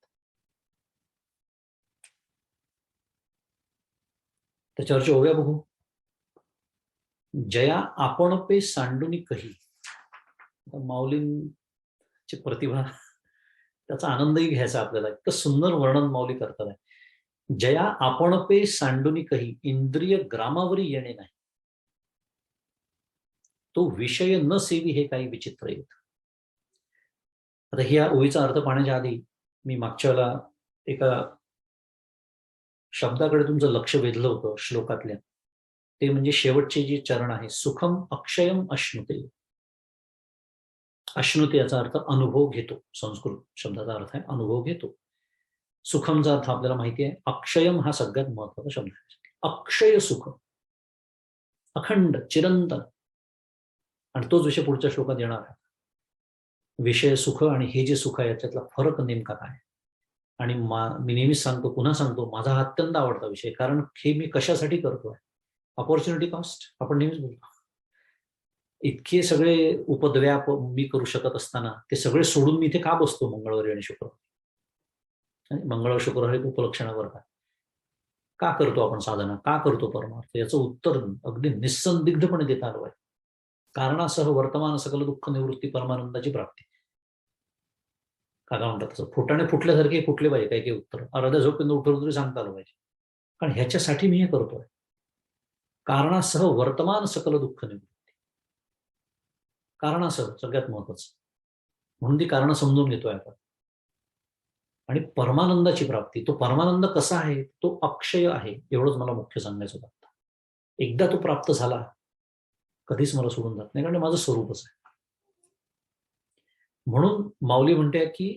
त्याच्यावरच्या ओव्या बघू. जया आपण पे सांडूनी कही. माऊलींची प्रतिभा, त्याचा आनंदही घ्यायचा आपल्याला. इतकं सुंदर वर्णन माऊली करतात. जया आपण पे सांडूनी कही, इंद्रिय ग्रामावरी येणे नाही. तो विषय न सेवी हे काही विचित्र येत. आता ह्या ओळीचा अर्थ पाहण्याच्या आधी मी मागच्या वेळेला एका शब्दाकडे तुमचं लक्ष वेधलं होतं श्लोकातल्या. ते म्हणजे शेवटचे जे चरण आहे, सुखम अक्षयम अश्नुते. अश्नुते याचा अर्थ अनुभव घेतो. संस्कृत शब्दाचा अर्थ आहे अनुभव घेतो. सुखमचा अर्थ आपल्याला माहिती आहे. अक्षयम हा सगळ्यात महत्वाचा शब्द आहे. अक्षय सुख, अखंड, चिरंतन. आणि तोच विषय पुढच्या श्लोकात येणार आहे. विषय सुख आणि हे जे सुख आहे याच्यातला फरक नेमका काय. आणि मी नेहमीच सांगतो, पुन्हा सांगतो, माझा हा अत्यंत आवडता विषय. कारण हे मी कशासाठी करतोय. अपॉर्च्युनिटी कॉस्ट आपण नेहमीच बोलतो. इतके सगळे उपद्व्याप मी करू शकत असताना ते सगळे सोडून मी इथे का बसतो मंगळवारी आणि शुक्रवारी. मंगळवार शुक्रवारी उपलक्षणावर का करतो आपण साधना, का करतो परमार्थ, याचं उत्तर अगदी निस्संदिग्धपणे देता आलं आहे. कारणासह वर्तमान सकल दुःख निवृत्ती परमानंदाची प्राप्ती. का म्हणतात तसं फुटाणे फुटल्यासारखे फुटले पाहिजे काही काही उत्तर. अर्ध्या झोपेंना उठवलं तरी सांगता आलं पाहिजे. कारण ह्याच्यासाठी मी हे करतोय. कारणासह वर्तमान सकल दुःख निवृत्ती. कारणासह सगळ्यात महत्वाचं. म्हणून ती कारण समजून घेतोय आपण. आणि परमानंदाची प्राप्ती. तो परमानंद कसा आहे, तो अक्षय आहे. एवढंच मला मुख्य सांगायचं होतं. एकदा तो प्राप्त झाला कधीच मला सोडून जात नाही, कारण माझं स्वरूपच आहे. म्हणून माऊली म्हणते की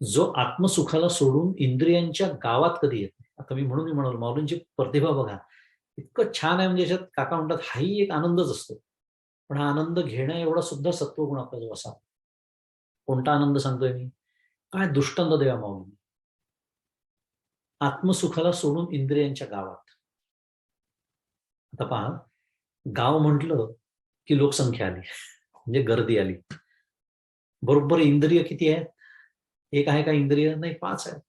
जो आत्मसुखाला सोडून इंद्रियांच्या गावात कधी येत नाही. आता मी म्हणालो माऊलींची प्रतिभा बघा, इतकं छान आहे. म्हणजे याच्यात काका म्हणतात हाही एक आनंदच असतो. पण हा आनंद घेण्या एवढा सुद्धा सत्वगुण आपल्याजवळ असावा. कोणता आनंद सांगतोय मी, काय दृष्टांत द्यावा माऊली. आत्मसुखाला सोडून इंद्रियांच्या गावात. आता पहा, गाव म्हटलं की लोकसंख्या आली, म्हणजे गर्दी आली. बरोबर इंद्रिय किती आहेत, एक आहे का इंद्रिय, नाही 5 आहेत.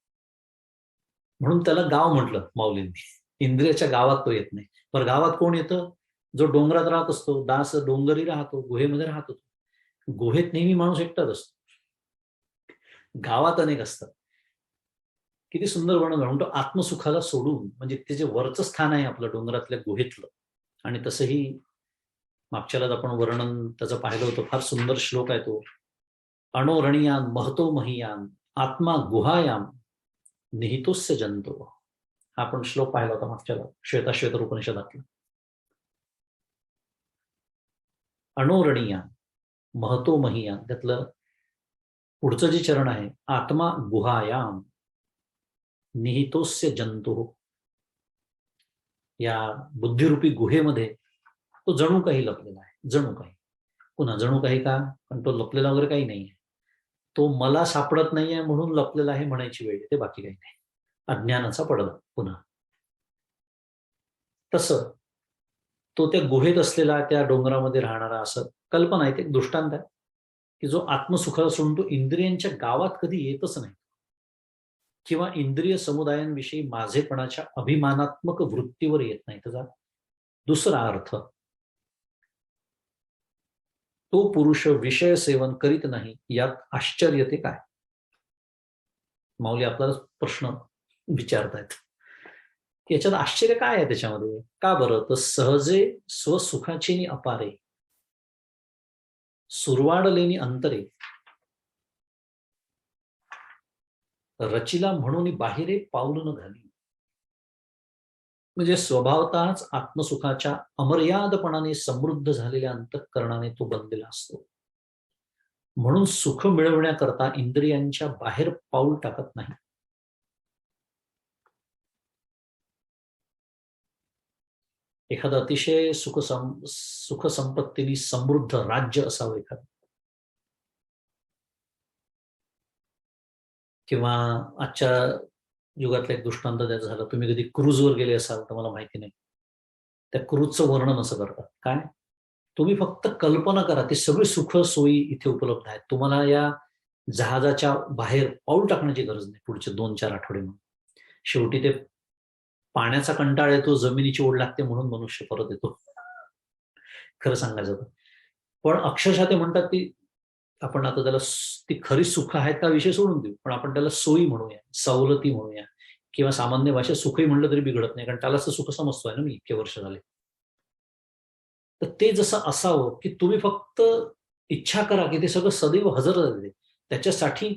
म्हणून त्याला गाव म्हटलं माऊलींनी. इंद्रियाच्या गावात तो येत नाही. पण गावात कोण येतं, जो डोंगरात राहत असतो. दास डोंगरी राहतो, गुहेमध्ये राहतो. गुहेत नेहमी माणूस एकटाच असतो, गावात अनेक असतात. किती सुंदर वर्णन म्हणतो, आत्मसुखाला सोडून. म्हणजे ते जे वरचं स्थान आहे आपलं डोंगरातल्या गुहेतलं. आणि तसंही मागच्यालाच आपण वर्णन त्याचं पाहिलं होतं. फार सुंदर श्लोक आहे तो. अणोरणीयान महतो महीयान आत्मा गुहायाम निहितोस्य जंतो. हा आपण श्लोक पाहिला होता मागच्याला श्वेताश्वेतर उपनिषदातला. अणोरणीयान महतो महीयान, त्यातलं पुढचं जे चरण आहे, आत्मा गुहायाम निहितोस्य जंतो. या बुद्धिरूपी गुहेमध्ये तो जणू काही लपलेला आहे. जणू काही. पुन्हा जणू काही का, पण तो लपलेला वगैरे काही नाहीये. तो मला सापडत नाहीये म्हणून लपलेला आहे म्हणायची वेळ येते, बाकी काही नाही. अज्ञानाचा पडदा. पुन्हा तसं तो त्या गुहेत असलेला, त्या डोंगरामध्ये राहणारा, असं कल्पना आहे. एक दृष्टांत आहे की जो आत्मसुखाला सोडून तो इंद्रियांच्या गावात कधी येतच नाही, किंवा इंद्रिय समुदायांविषयी माझेपणाच्या अभिमानात्मक वृत्तीवर येत नाही. त्याचा दुसरा अर्थ, तो पुरुष विषय सेवन करीत नाही, यात आश्चर्य ते काय. माऊली आपल्याला प्रश्न विचारतायत की याच्यात आश्चर्य काय आहे त्याच्यामध्ये. का बरं, तर सहजे स्वसुखाची अपारे सुरवाडलेनी अंतरे रचिला म्हणून बाहेरे पाऊल न घाली. म्हणजे स्वभावतःच आत्मसुखाच्या अमर्यादपणाने समृद्ध झालेल्या अंतःकरणाने तो बनलेला असतो. म्हणून सुख मिळवण्याकरता इंद्रियांच्या बाहेर पाऊल टाकत नाही. एखादं अतिशय सुख संपत्तीने समृद्ध राज्य असावं एखादं, किंवा आजच्या युगातला एक दृष्टांत द्यायचा झाला, तुम्ही कधी क्रूजवर गेले असाल तर मला माहिती नाही, त्या क्रूजचं वर्णन असं करतात. काय, तुम्ही फक्त कल्पना करा, ते सगळे सुख सोयी इथे उपलब्ध आहेत. तुम्हाला या जहाजाच्या बाहेर पाऊल टाकण्याची गरज नाही पुढचे 2-4 आठवडे. म्हणून शेवटी ते पाण्याचा कंटाळ येतो, जमिनीची ओढ लागते, म्हणून मनुष्य परत येतो, खरं सांगायचं तर. पण अक्षरशः ते म्हणतात की आपण आता त्याला ती खरी सुख आहेत का विषय सोडून देऊ, पण आपण त्याला सोयी म्हणूया, सवलती म्हणूया, किंवा सामान्य भाषेत सुखही म्हणलं तरी बिघडत नाही, कारण त्यालाच सुख समजतोय ना मी इतके वर्ष झाले. तर ते जसं असावं की तुम्ही फक्त इच्छा करा की ते सगळं सदैव हजर राहते. त्याच्यासाठी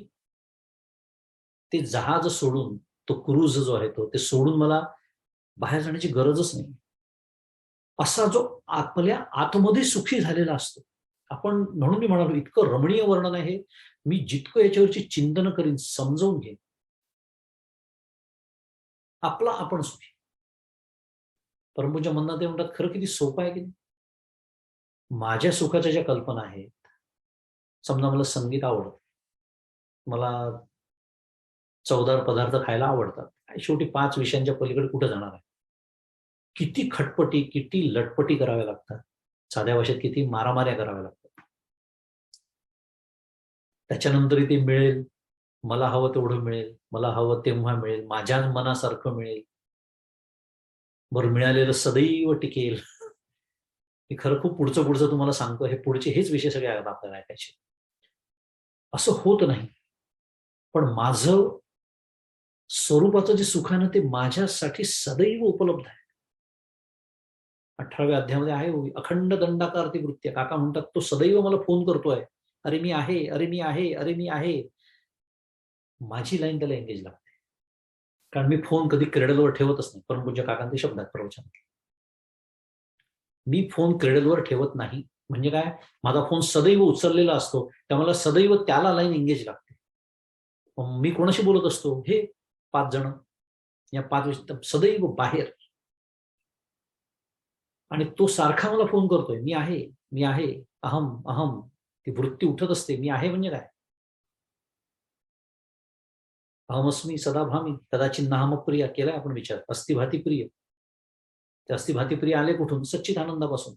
ते जहाज सोडून, तो क्रूज जो आहे ते सोडून मला बाहेर जाण्याची गरजच नाही. असा जो आपल्या आतमध्ये सुखी झालेला असतो आपण, म्हणून मी म्हणालो इतकं रमणीय वर्णन आहे. मी जितकं याच्यावरची चिंतन करीन, समजावून घेईन, आपला आपण सुखी. परंतुच्या मनात ते म्हणतात खरं किती सोपं आहे की नाही. माझ्या सुखाच्या ज्या कल्पना आहेत, समजा मला संगीत आवडतं, मला चवदार पदार्थ खायला आवडतात, शेवटी 5 विषयांच्या पलीकडे कुठे जाणार आहे. किती खटपटी, किती लटपटी कराव्या लागतात, साध्या भाषेत किती मारामाऱ्या कराव्या लागतात, त्याच्यानंतरही ते मिळेल, मला हवं तेवढं मिळेल, मला हवं तेव्हा मिळेल, माझ्या मनासारखं मिळेल, बरं मिळालेलं सदैव टिकेल. हे खरं खूप पुढचं पुढचं तुम्हाला सांगतो, हे पुढचे हेच विषय सगळे आपल्याला ऐकायचे. असं होत नाही. पण माझं स्वरूपाचं जे सुख आहे ना, ते माझ्यासाठी सदैव उपलब्ध आहे. 18व्या अध्यायामध्ये आहे, अखंड दंडाकारती वृत्ती. काका म्हणतात तो सदैव मला फोन करतोय, अरे मी आहे, अरे मी आहे, अरे मी आहे. माझी लाईन त्याला एंगेज लागते, कारण मी फोन कधी क्रेडलवर ठेवतच नाही. परमपूज्य काकांचे शब्द आहेत प्रवचन, मी फोन क्रेडलवर ठेवत नाही. म्हणजे काय, माझा फोन सदैव उचललेला असतो, त्यामुळे सदैव त्याला लाईन एंगेज लागते. मी कोणाशी बोलत असतो, हे 5 जण या 5 सदैव बाहेर, आणि तो सारखा मला फोन करतोय, मी आहे, मी आहे, अहम अहम, ती वृत्ती उठत असते. मी आहे म्हणजे काय, अहमस्मी सदाभामी कदाचित नाहम प्रिया केलाय आपण विचार. अस्थिभाती प्रिय, ते अस्थिभाती प्रिय आले कुठून, सच्चित आनंदापासून.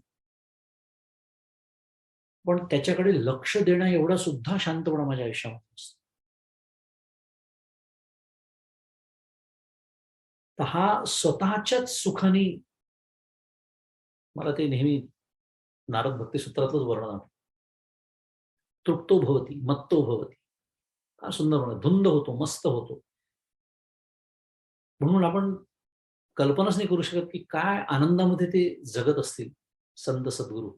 पण त्याच्याकडे लक्ष देणं एवढा सुद्धा शांतपणा माझ्या आयुष्यामध्ये असतो. तर हा स्वतःच्याच सुखाने, मला ते नेहमी नारद भक्ती सूत्रातलंच वर्णन आहे, तृप्तो भवती मत्तो भवती. हा सुंदर म्हणा, धुंद होतो, मस्त होतो. म्हणून आपण कल्पनाच नाही करू शकत की काय आनंदामध्ये ते जगत असतील संत सद्गुरू.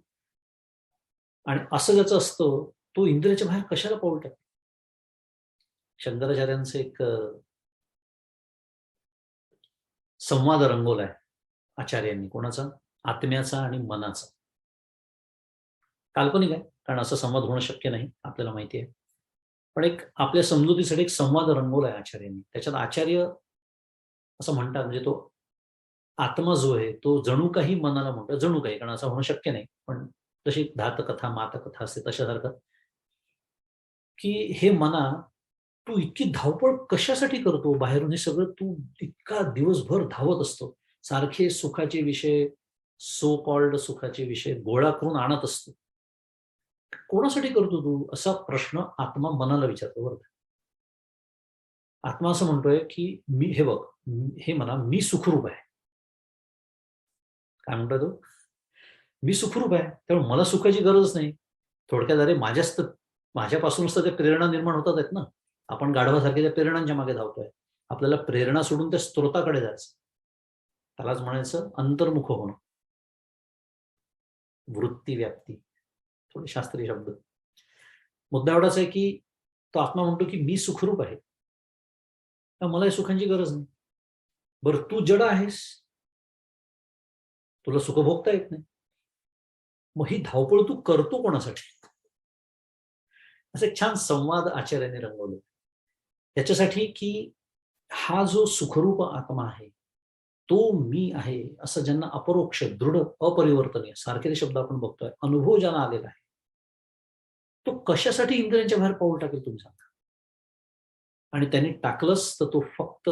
आणि असं ज्याचं असतं तो इंद्रियाच्या बाहेर कशाला पाऊल टाकतो. शंकराचार्यांचं एक संवाद रंगवलाय आचार्यांनी, कोणाचा, आत्म्याचा आणि मनाचा. काल्पनिक आहे, कारण असं संवाद होणं शक्य नाही, आपल्याला माहिती आहे. पण एक आपल्या समजुतीसाठी एक संवाद रंगवलाय आचार्यांनी. त्याच्यात आचार्य असं म्हणतात, म्हणजे तो आत्मा जो आहे तो जणू काही मनाला म्हणतो, जणू काही, कारण असं होणं शक्य नाही, पण जशी धातकथा मातकथा असते तशासारखं, की हे मना, तू इतकी धावपळ कशासाठी करतो बाहेरून, हे सगळं तू इतका दिवसभर धावत असतो, सारखे सुखाचे विषय, सो कॉल्ड सुखाचे विषय गोळा करून आणत असतो, कोणासाठी करतो तू, असा प्रश्न आत्मा मनाला विचारतो. बरोबर, आत्मा असं म्हणतोय की मी, हे बघ, हे म्हणा, मी सुखरूप आहे. काय म्हणतोय तो, मी सुखरूप आहे, त्यामुळे मला सुखाची गरजच नाही. थोडक्यात, अरे माझ्यापासूनच तर त्या प्रेरणा निर्माण होतात आहेत ना. आपण गाढवासारख्या त्या प्रेरणांच्या मागे धावतोय. आपल्याला प्रेरणा सोडून त्या स्त्रोताकडे जायचं, त्यालाच म्हणायचं अंतर्मुख होणं, वृत्ती व्याप्ती, थोडे शास्त्रीय शब्द. मुद्दा एवढाच आहे की तो आत्मा म्हणतो की मी सुखरूप आहे, मला या सुखांची गरज नाही. बरं, तू जड आहेस, तुला सुख भोगता येत नाही, मग ही धावपळ तू करतो कोणासाठी. असं एक छान संवाद आचार्याने रंगवले त्याच्यासाठी, की हा जो सुखरूप आत्मा आहे तो मी आहे, असं ज्यांना अपरोक्ष, दृढ, अपरिवर्तनीय, सारखे ते शब्द आपण बघतोय, अनुभव ज्यांना आलेला आहे, तो कशासाठी इंद्रियांच्या बाहेर पाऊल टाकेल तुम्ही सांगा. आणि त्यांनी टाकलंच तर तो फक्त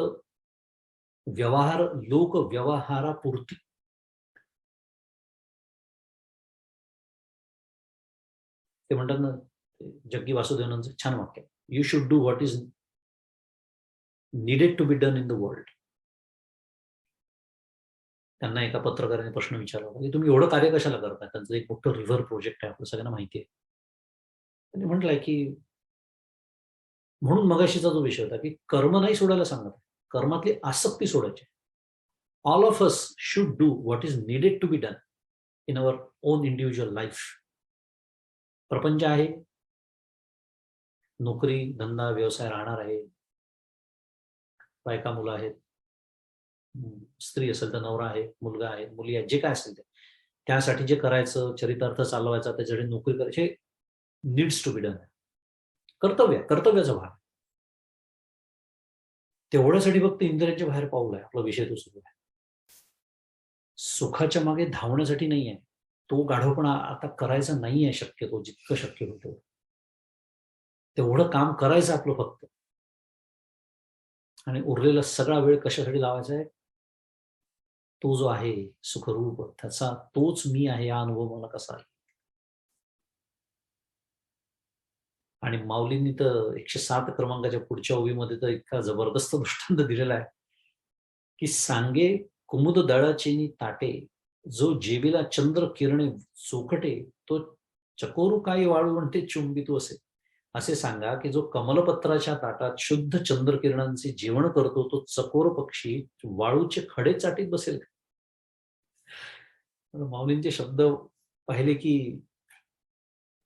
व्यवहार, लोक व्यवहारापुरती. ते म्हणतात ना, जग्गी वासुदेवानंदचं छान वाक्य, you should do what is needed to be done in the world. त्यांना एका पत्रकाराने प्रश्न विचारला की तुम्ही एवढं कार्य कशाला करताय, त्यांचं एक मोठं रिव्हर प्रोजेक्ट आहे, आपल्या सगळ्यांना माहिती आहे. त्यांनी म्हटलंय की, म्हणून मगाशीचा जो विषय होता की कर्म नाही सोडायला सांगत, कर्मातली आसक्ती सोडायची. All of us should do what is needed to be done. In our own individual life. प्रपंच आहे, नोकरी धंदा व्यवसाय राहणार आहे, बायका मुलं आहेत, स्त्री असेल तर नवरा आहे, मुलगा आहे, मुली आहेत, जे काय असेल ते त्यासाठी जे करायचं, चरितार्थ चालवायचा, त्याच्यासाठी नोकरी करायची, नीड्स टू बी डन. कर्तव्याचा भाग. तेवढ्यासाठी फक्त इंद्रियांच्या बाहेर पाऊल आहे. आपला विषय तो सुरू आहे. सुखाच्या मागे धावण्यासाठी नाही आहे. तो गाढवपणा आता करायचा नाही आहे शक्यतो, जितकं शक्य होतं तेवढं काम करायचं आपलं फक्त. आणि उरलेला सगळा वेळ कशासाठी लावायचा आहे? तो जो आहे सुखरूप, त्याचा तोच मी आहे हा अनुभव मला कसा आहे. आणि माऊलींनी तर 107 क्रमांकाच्या पुढच्या ओवीमध्ये तर इतका जबरदस्त दृष्टांत दिलेला आहे की सांगे कुमुद दळाचेनी ताटे, जो जेबीला चंद्र किरणे चोखटे, तो चकोरू काही वाळू म्हणते चुंबितो असे. असे सांगा की जो कमलपत्राच्या ताटात शुद्ध चंद्रकिरणांचे जेवण करतो, तो चकोर पक्षी वाळूचे खडे चाटीत बसेल का? माऊलींचे शब्द पाहिले की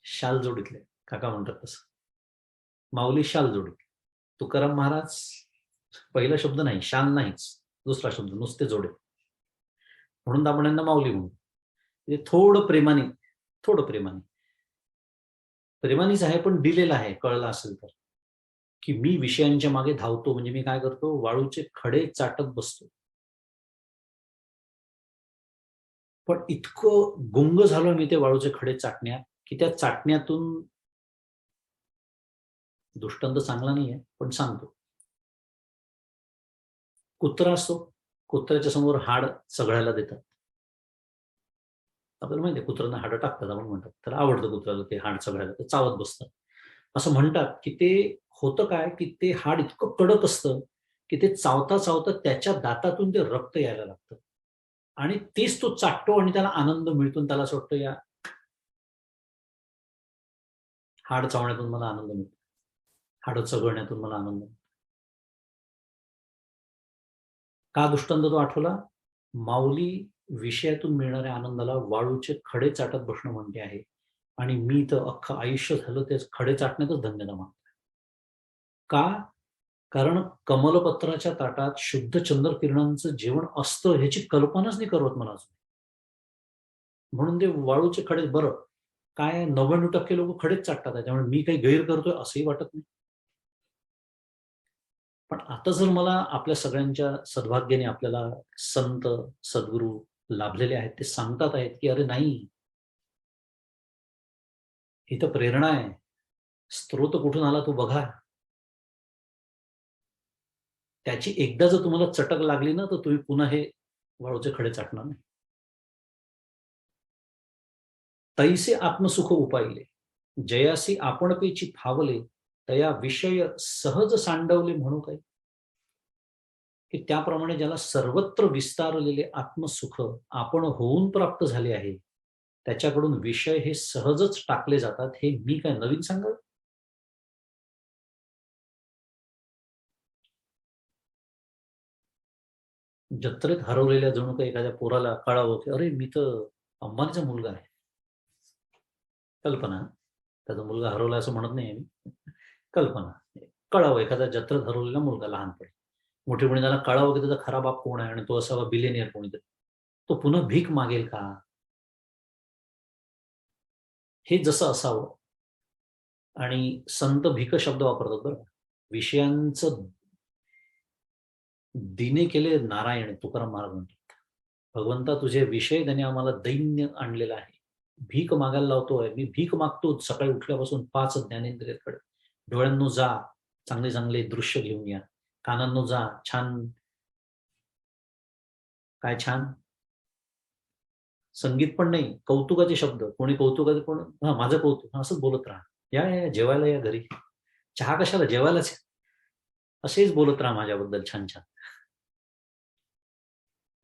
शाल जोडीतले, काका म्हणतात तसं. माऊली शाल जोडीतले. तुकाराम महाराज पहिला शब्द नाही, शाल नाहीच, दुसरा शब्द नुसते जोडे. म्हणून आपण यांना माऊली म्हणू. म्हणजे थोडं प्रेमानीच आहे, पण दिलेलं आहे, कळलं असेल तर, की मी विषयांच्या मागे धावतो म्हणजे मी काय करतो? वाळूचे खडे चाटत बसतो. पण इतकं गुंग झालो मी ते वाळूचे खडे चाटण्यात की त्या चाटण्यातून, दृष्टांत चांगला नाहीये पण सांगतो, कुत्रा असतो, कुत्र्याच्या समोर हाड चघळायला देतात. आपल्याला माहिती आहे कुत्र्यांना हाडं टाकतात, आपण म्हणतात त्याला आवडतं कुत्र्याला ते हाड चघळायला, ते चावत बसतात. असं म्हणतात की ते होतं काय की ते हाड इतकं कडक असतं की ते चावता चावता त्याच्या दातातून ते रक्त यायला लागतं आणि तेच तो चाटतो आणि त्याला आनंद मिळतो. त्याला असं वाटतं या हाड चावण्यातून मला आनंद मिळतो, हाड चघळण्यातून मला आनंद मिळतो. का दृष्टांत तो आठवला? माऊली विषयातून मिळणाऱ्या आनंदाला वाळूचे खडे चाटत बसणं म्हणते आहे आणि मी तर अख्खं आयुष्य झालं ते खडे चाटण्यातच धन्यता मानतो. का? कारण कमलपत्राच्या ताटात शुद्ध चंद्रकिरणांचं जेवण असतं ह्याची कल्पनाच नाही करत मला अजून. म्हणून ते वाळूचे खडे, बरं काय 99% लोक खडेच चाटतात, त्याच्यामुळे मी काही गैर करतोय असंही वाटत नाही. पण आता जर मला आपल्या सगळ्यांच्या सद्भाग्याने आपल्याला संत सद्गुरू लाभलेले आहेत, ते सांगतात आहेत की अरे नाही, ही तर प्रेरणा आहे, स्त्रोत कुठून आला तो बघा. त्याची एकदा जर तुम्हाला चटक लागली ना, तर तुम्ही पुन्हा हे वाळूचे खडे चाटणार नाही. तैसे आत्मसुख उपायले, जयासी आपण पेची फावले, तया विषय सहज सांडवले म्हणू काय. की त्याप्रमाणे ज्याला सर्वत्र विस्तारलेले आत्मसुख आपण होऊन प्राप्त झाले आहे, त्याच्याकडून विषय हे सहजच टाकले जातात. हे मी काय नवीन सांगाल? जत्रेत हरवलेल्या जणू काही एखाद्या पोराला कळावं की अरे मी तर अंबानीचा मुलगा आहे. कल्पना, त्याचा मुलगा हरवला असं म्हणत नाही मी, कल्पना. कळावं एखाद्या जत्रेत हरवलेला मुलगा लहानपणी, मोठेपणी त्याला कळावं की त्याचा खरा बाप कोण आहे आणि तो असावा बिलियनियर कोणीतरी, तो पुन्हा भीक मागेल का? हे जसं असावं. आणि संत भीक शब्द वापरतात बरं. विषयांचं दिने केले नारायण, तुकाराम महाराज म्हणतात. भगवंता तुझे विषय त्याने आम्हाला दैन्य आणलेला आहे. भीक मागायला लावतोय, मी भीक मागतो सकाळी उठल्यापासून 5 ज्ञानेंद्रियाकडे. डोळ्यांनो जा, चांगले चांगले दृश्य घेऊन या. कानांनो जा, छान, काय छान संगीत पण नाही, कौतुकाचे शब्द, कोणी कौतुकाचे, कोण हा माझं कौतुक, असंच बोलत राहा. या जेवायला या घरी, चहा कशाला, जेवायलाच असेच बोलत राहा माझ्याबद्दल छान छान.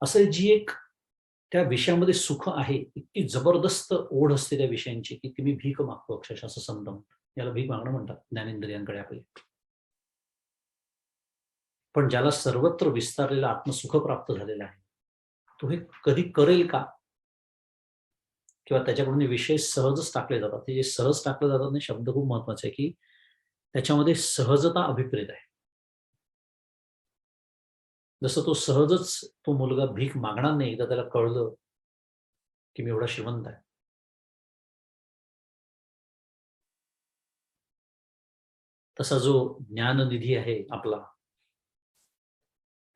असं जी एक त्या विषयामध्ये सुख आहे, इतकी जबरदस्त ओढ असते त्या विषयांची की ती मी भीक मागतो अक्षरशः, असं संत म्हणतात. याला भीक मागणं म्हणतात ज्ञानेंद्रियांकडे आपले. पण ज्याला सर्वत्र विस्तारलेलं आत्मसुख प्राप्त झालेलं आहे, तो हे कधी करेल का? किंवा त्याच्याकडून विषय सहजच टाकले जातात. ते जे सहज टाकले जातात ना, शब्द खूप महत्वाचे आहे, की त्याच्यामध्ये सहजता अभिप्रेत आहे. जसं तो सहजच तो मुलगा भीक मागणार नाही, एकदा त्याला कळलं की मी एवढा श्रीमंत आहे. तसा जो ज्ञाननिधी आहे आपला,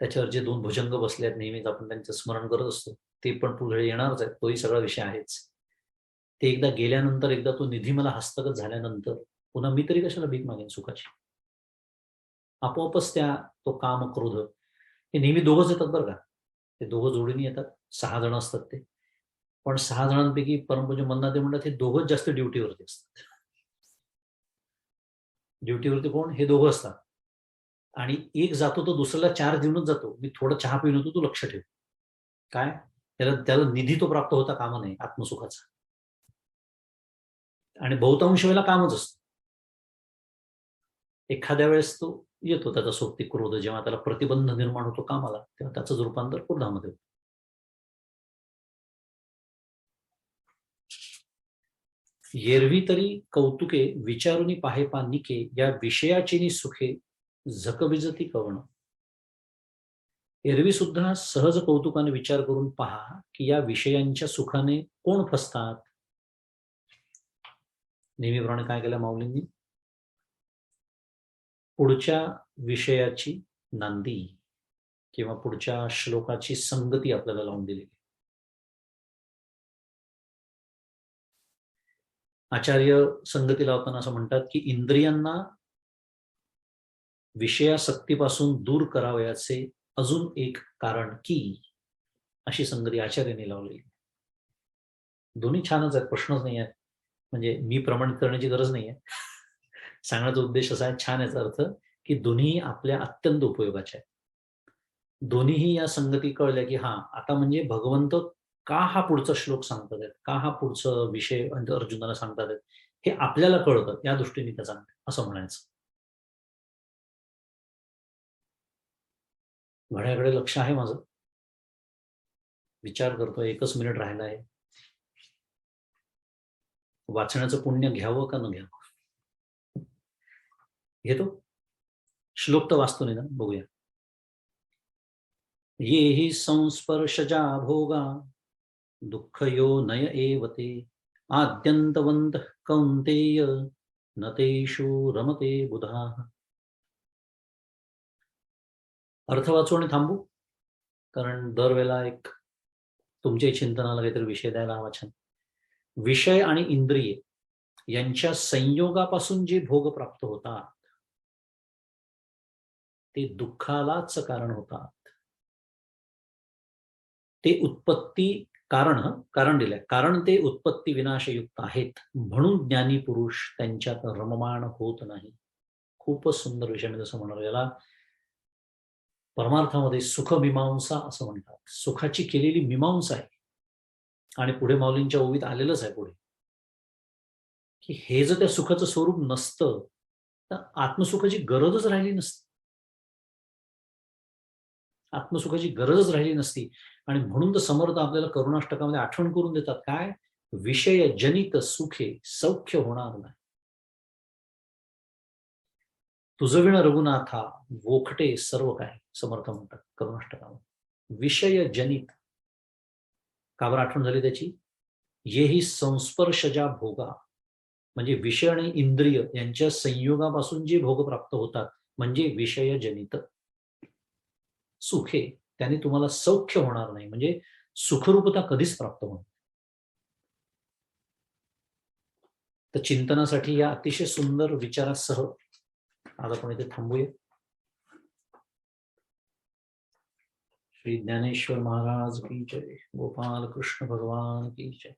त्याच्यावर जे 2 भुजंग बसले आहेत, नेहमीच आपण त्यांचं स्मरण करत असतो. ते पण पुढे येणारच आहे. तोही सगळा विषय आहेच. ते एकदा गेल्यानंतर, एकदा तो निधी मला हस्तगत झाल्यानंतर पुन्हा मी तरी कशाला भीक मागेन सुखाची. आपोआपच तो काम, क्रोध हे नेहमी दोघंच येतात बरं का. ते दोघं जोडीने येतात. 6 जण असतात ते. पण 6 जणांपैकी परमपूज्य मन्नाथ म्हणतात हे दोघंच जास्त ड्युटीवरती असतात. ड्युटीवरती कोण? हे दोघं असतात. आणि एक जातो तो दुसऱ्याला 4 देऊनच जातो. मी थोडा चहा पिऊन होतो, तू लक्ष ठेव. काय? त्याला निधी तो प्राप्त होता कामा नये आत्मसुखाचा. आणि बहुतांश वेळेला कामच असतं. एखाद्या वेळेस तो येतो त्याचा सोबती क्रोध, जेव्हा त्याला प्रतिबंध निर्माण होतो कामाला, तेव्हा त्याचं रूपांतर क्रोधामध्ये होतं. एरवी तरी कौतुके विचारुनी पाहे निके, या विषयाची सुखे झकबिजती कवण. एरवी सुद्धा सहज कौतुकाने विचार करून पहा की या विषयांच्या सुखाने कोण फसतात. नेहमीप्रमाणे काय केलं माऊलींनी? पुढच्या विषयाची नांदी किंवा पुढच्या श्लोकाची संगती आपल्याला लावून दिली. आचार्य संगती लावताना असं म्हणतात की इंद्रियांना विषयासक्तीपासून दूर करावयाचे अजून एक कारण की, अशी संगती आचार्याने लावली. दोन्ही छानच आहेत, प्रश्नच नाही आहे. म्हणजे मी प्रमाणित करण्याची गरज नाही आहे. सांगण्याचा उद्देश असा आहे, छान याचा अर्थ, की दोन्ही आपल्या अत्यंत उपयोगाचे आहेत. दोन्हीही या संगती कळल्या की हा आता म्हणजे भगवंत का हा पुढचा श्लोक सांगतात आहेत, का हा पुढचा विषय अर्जुनाला सांगतात आहेत, हे आपल्याला कळतं. या दृष्टीने त्या सांगतात असं म्हणायचं. घड्याकडे लक्ष आहे माझं. विचार करतो, 1च मिनिट राहिला आहे. वाचण्याचं पुण्य घ्यावं का न घ्यावं? घेतो. श्लोक तर वाचतो नाही ना, बघूया. ये हि संस्पर्शजा भोगा दुःखयो नय एव ते, आद्यन्तवंत कौन्तेय न तेषु रमते बुधा. अर्थ वाचू आणि थांबू, कारण दरवेळेला एक तुमच्या चिंतनाला काहीतरी विषय द्यायला हवा. छान. विषय आणि इंद्रिय यांच्या संयोगापासून जे भोग प्राप्त होतात ते दुःखालाच कारण होतात. ते उत्पत्ती कारण दिलंय, कारण ते उत्पत्ती विनाशयुक्त आहेत, म्हणून ज्ञानी पुरुष त्यांच्यात रममाण होत नाही. खूपच सुंदर विषय. मी जसं म्हणालो, याला परमार्थामध्ये सुखमीमांसा असं म्हणतात. सुखाची केलेली मीमांसा आहे. आणि पुढे माऊलींच्या ओवीत आलेलंच आहे पुढे, की हे जर त्या सुखाचं स्वरूप नसतं तर आत्मसुखाची गरजच राहिली नसती. आत्मसुखाची गरजच राहिली नसती. आणि म्हणून तर समर्थ आपल्याला करुणाष्टकामध्ये आठवण करून देतात, काय? विषय जनित सुखे सौख्य होणार नाही. तुझविण रघुनाथा वोखटे सर्व काय, समर्थ म्हणतात करुणाष्टकामध्ये. विषय जनित का बरं आठवण झाली त्याची? येही संस्पर्शजा भोगा, म्हणजे विषय आणि इंद्रिय यांच्या संयोगापासून जे भोग प्राप्त होतात म्हणजे विषयजनित सुखे, त्याने तुम्हाला सौख्य होणार नाही, म्हणजे सुखरूपता कधीच प्राप्त होणार. तर चिंतनासाठी या अतिशय सुंदर विचारासह आज आपण इथे थांबूया. श्री ज्ञानेश्वर महाराज की जय. गोपाल कृष्ण भगवान की जय.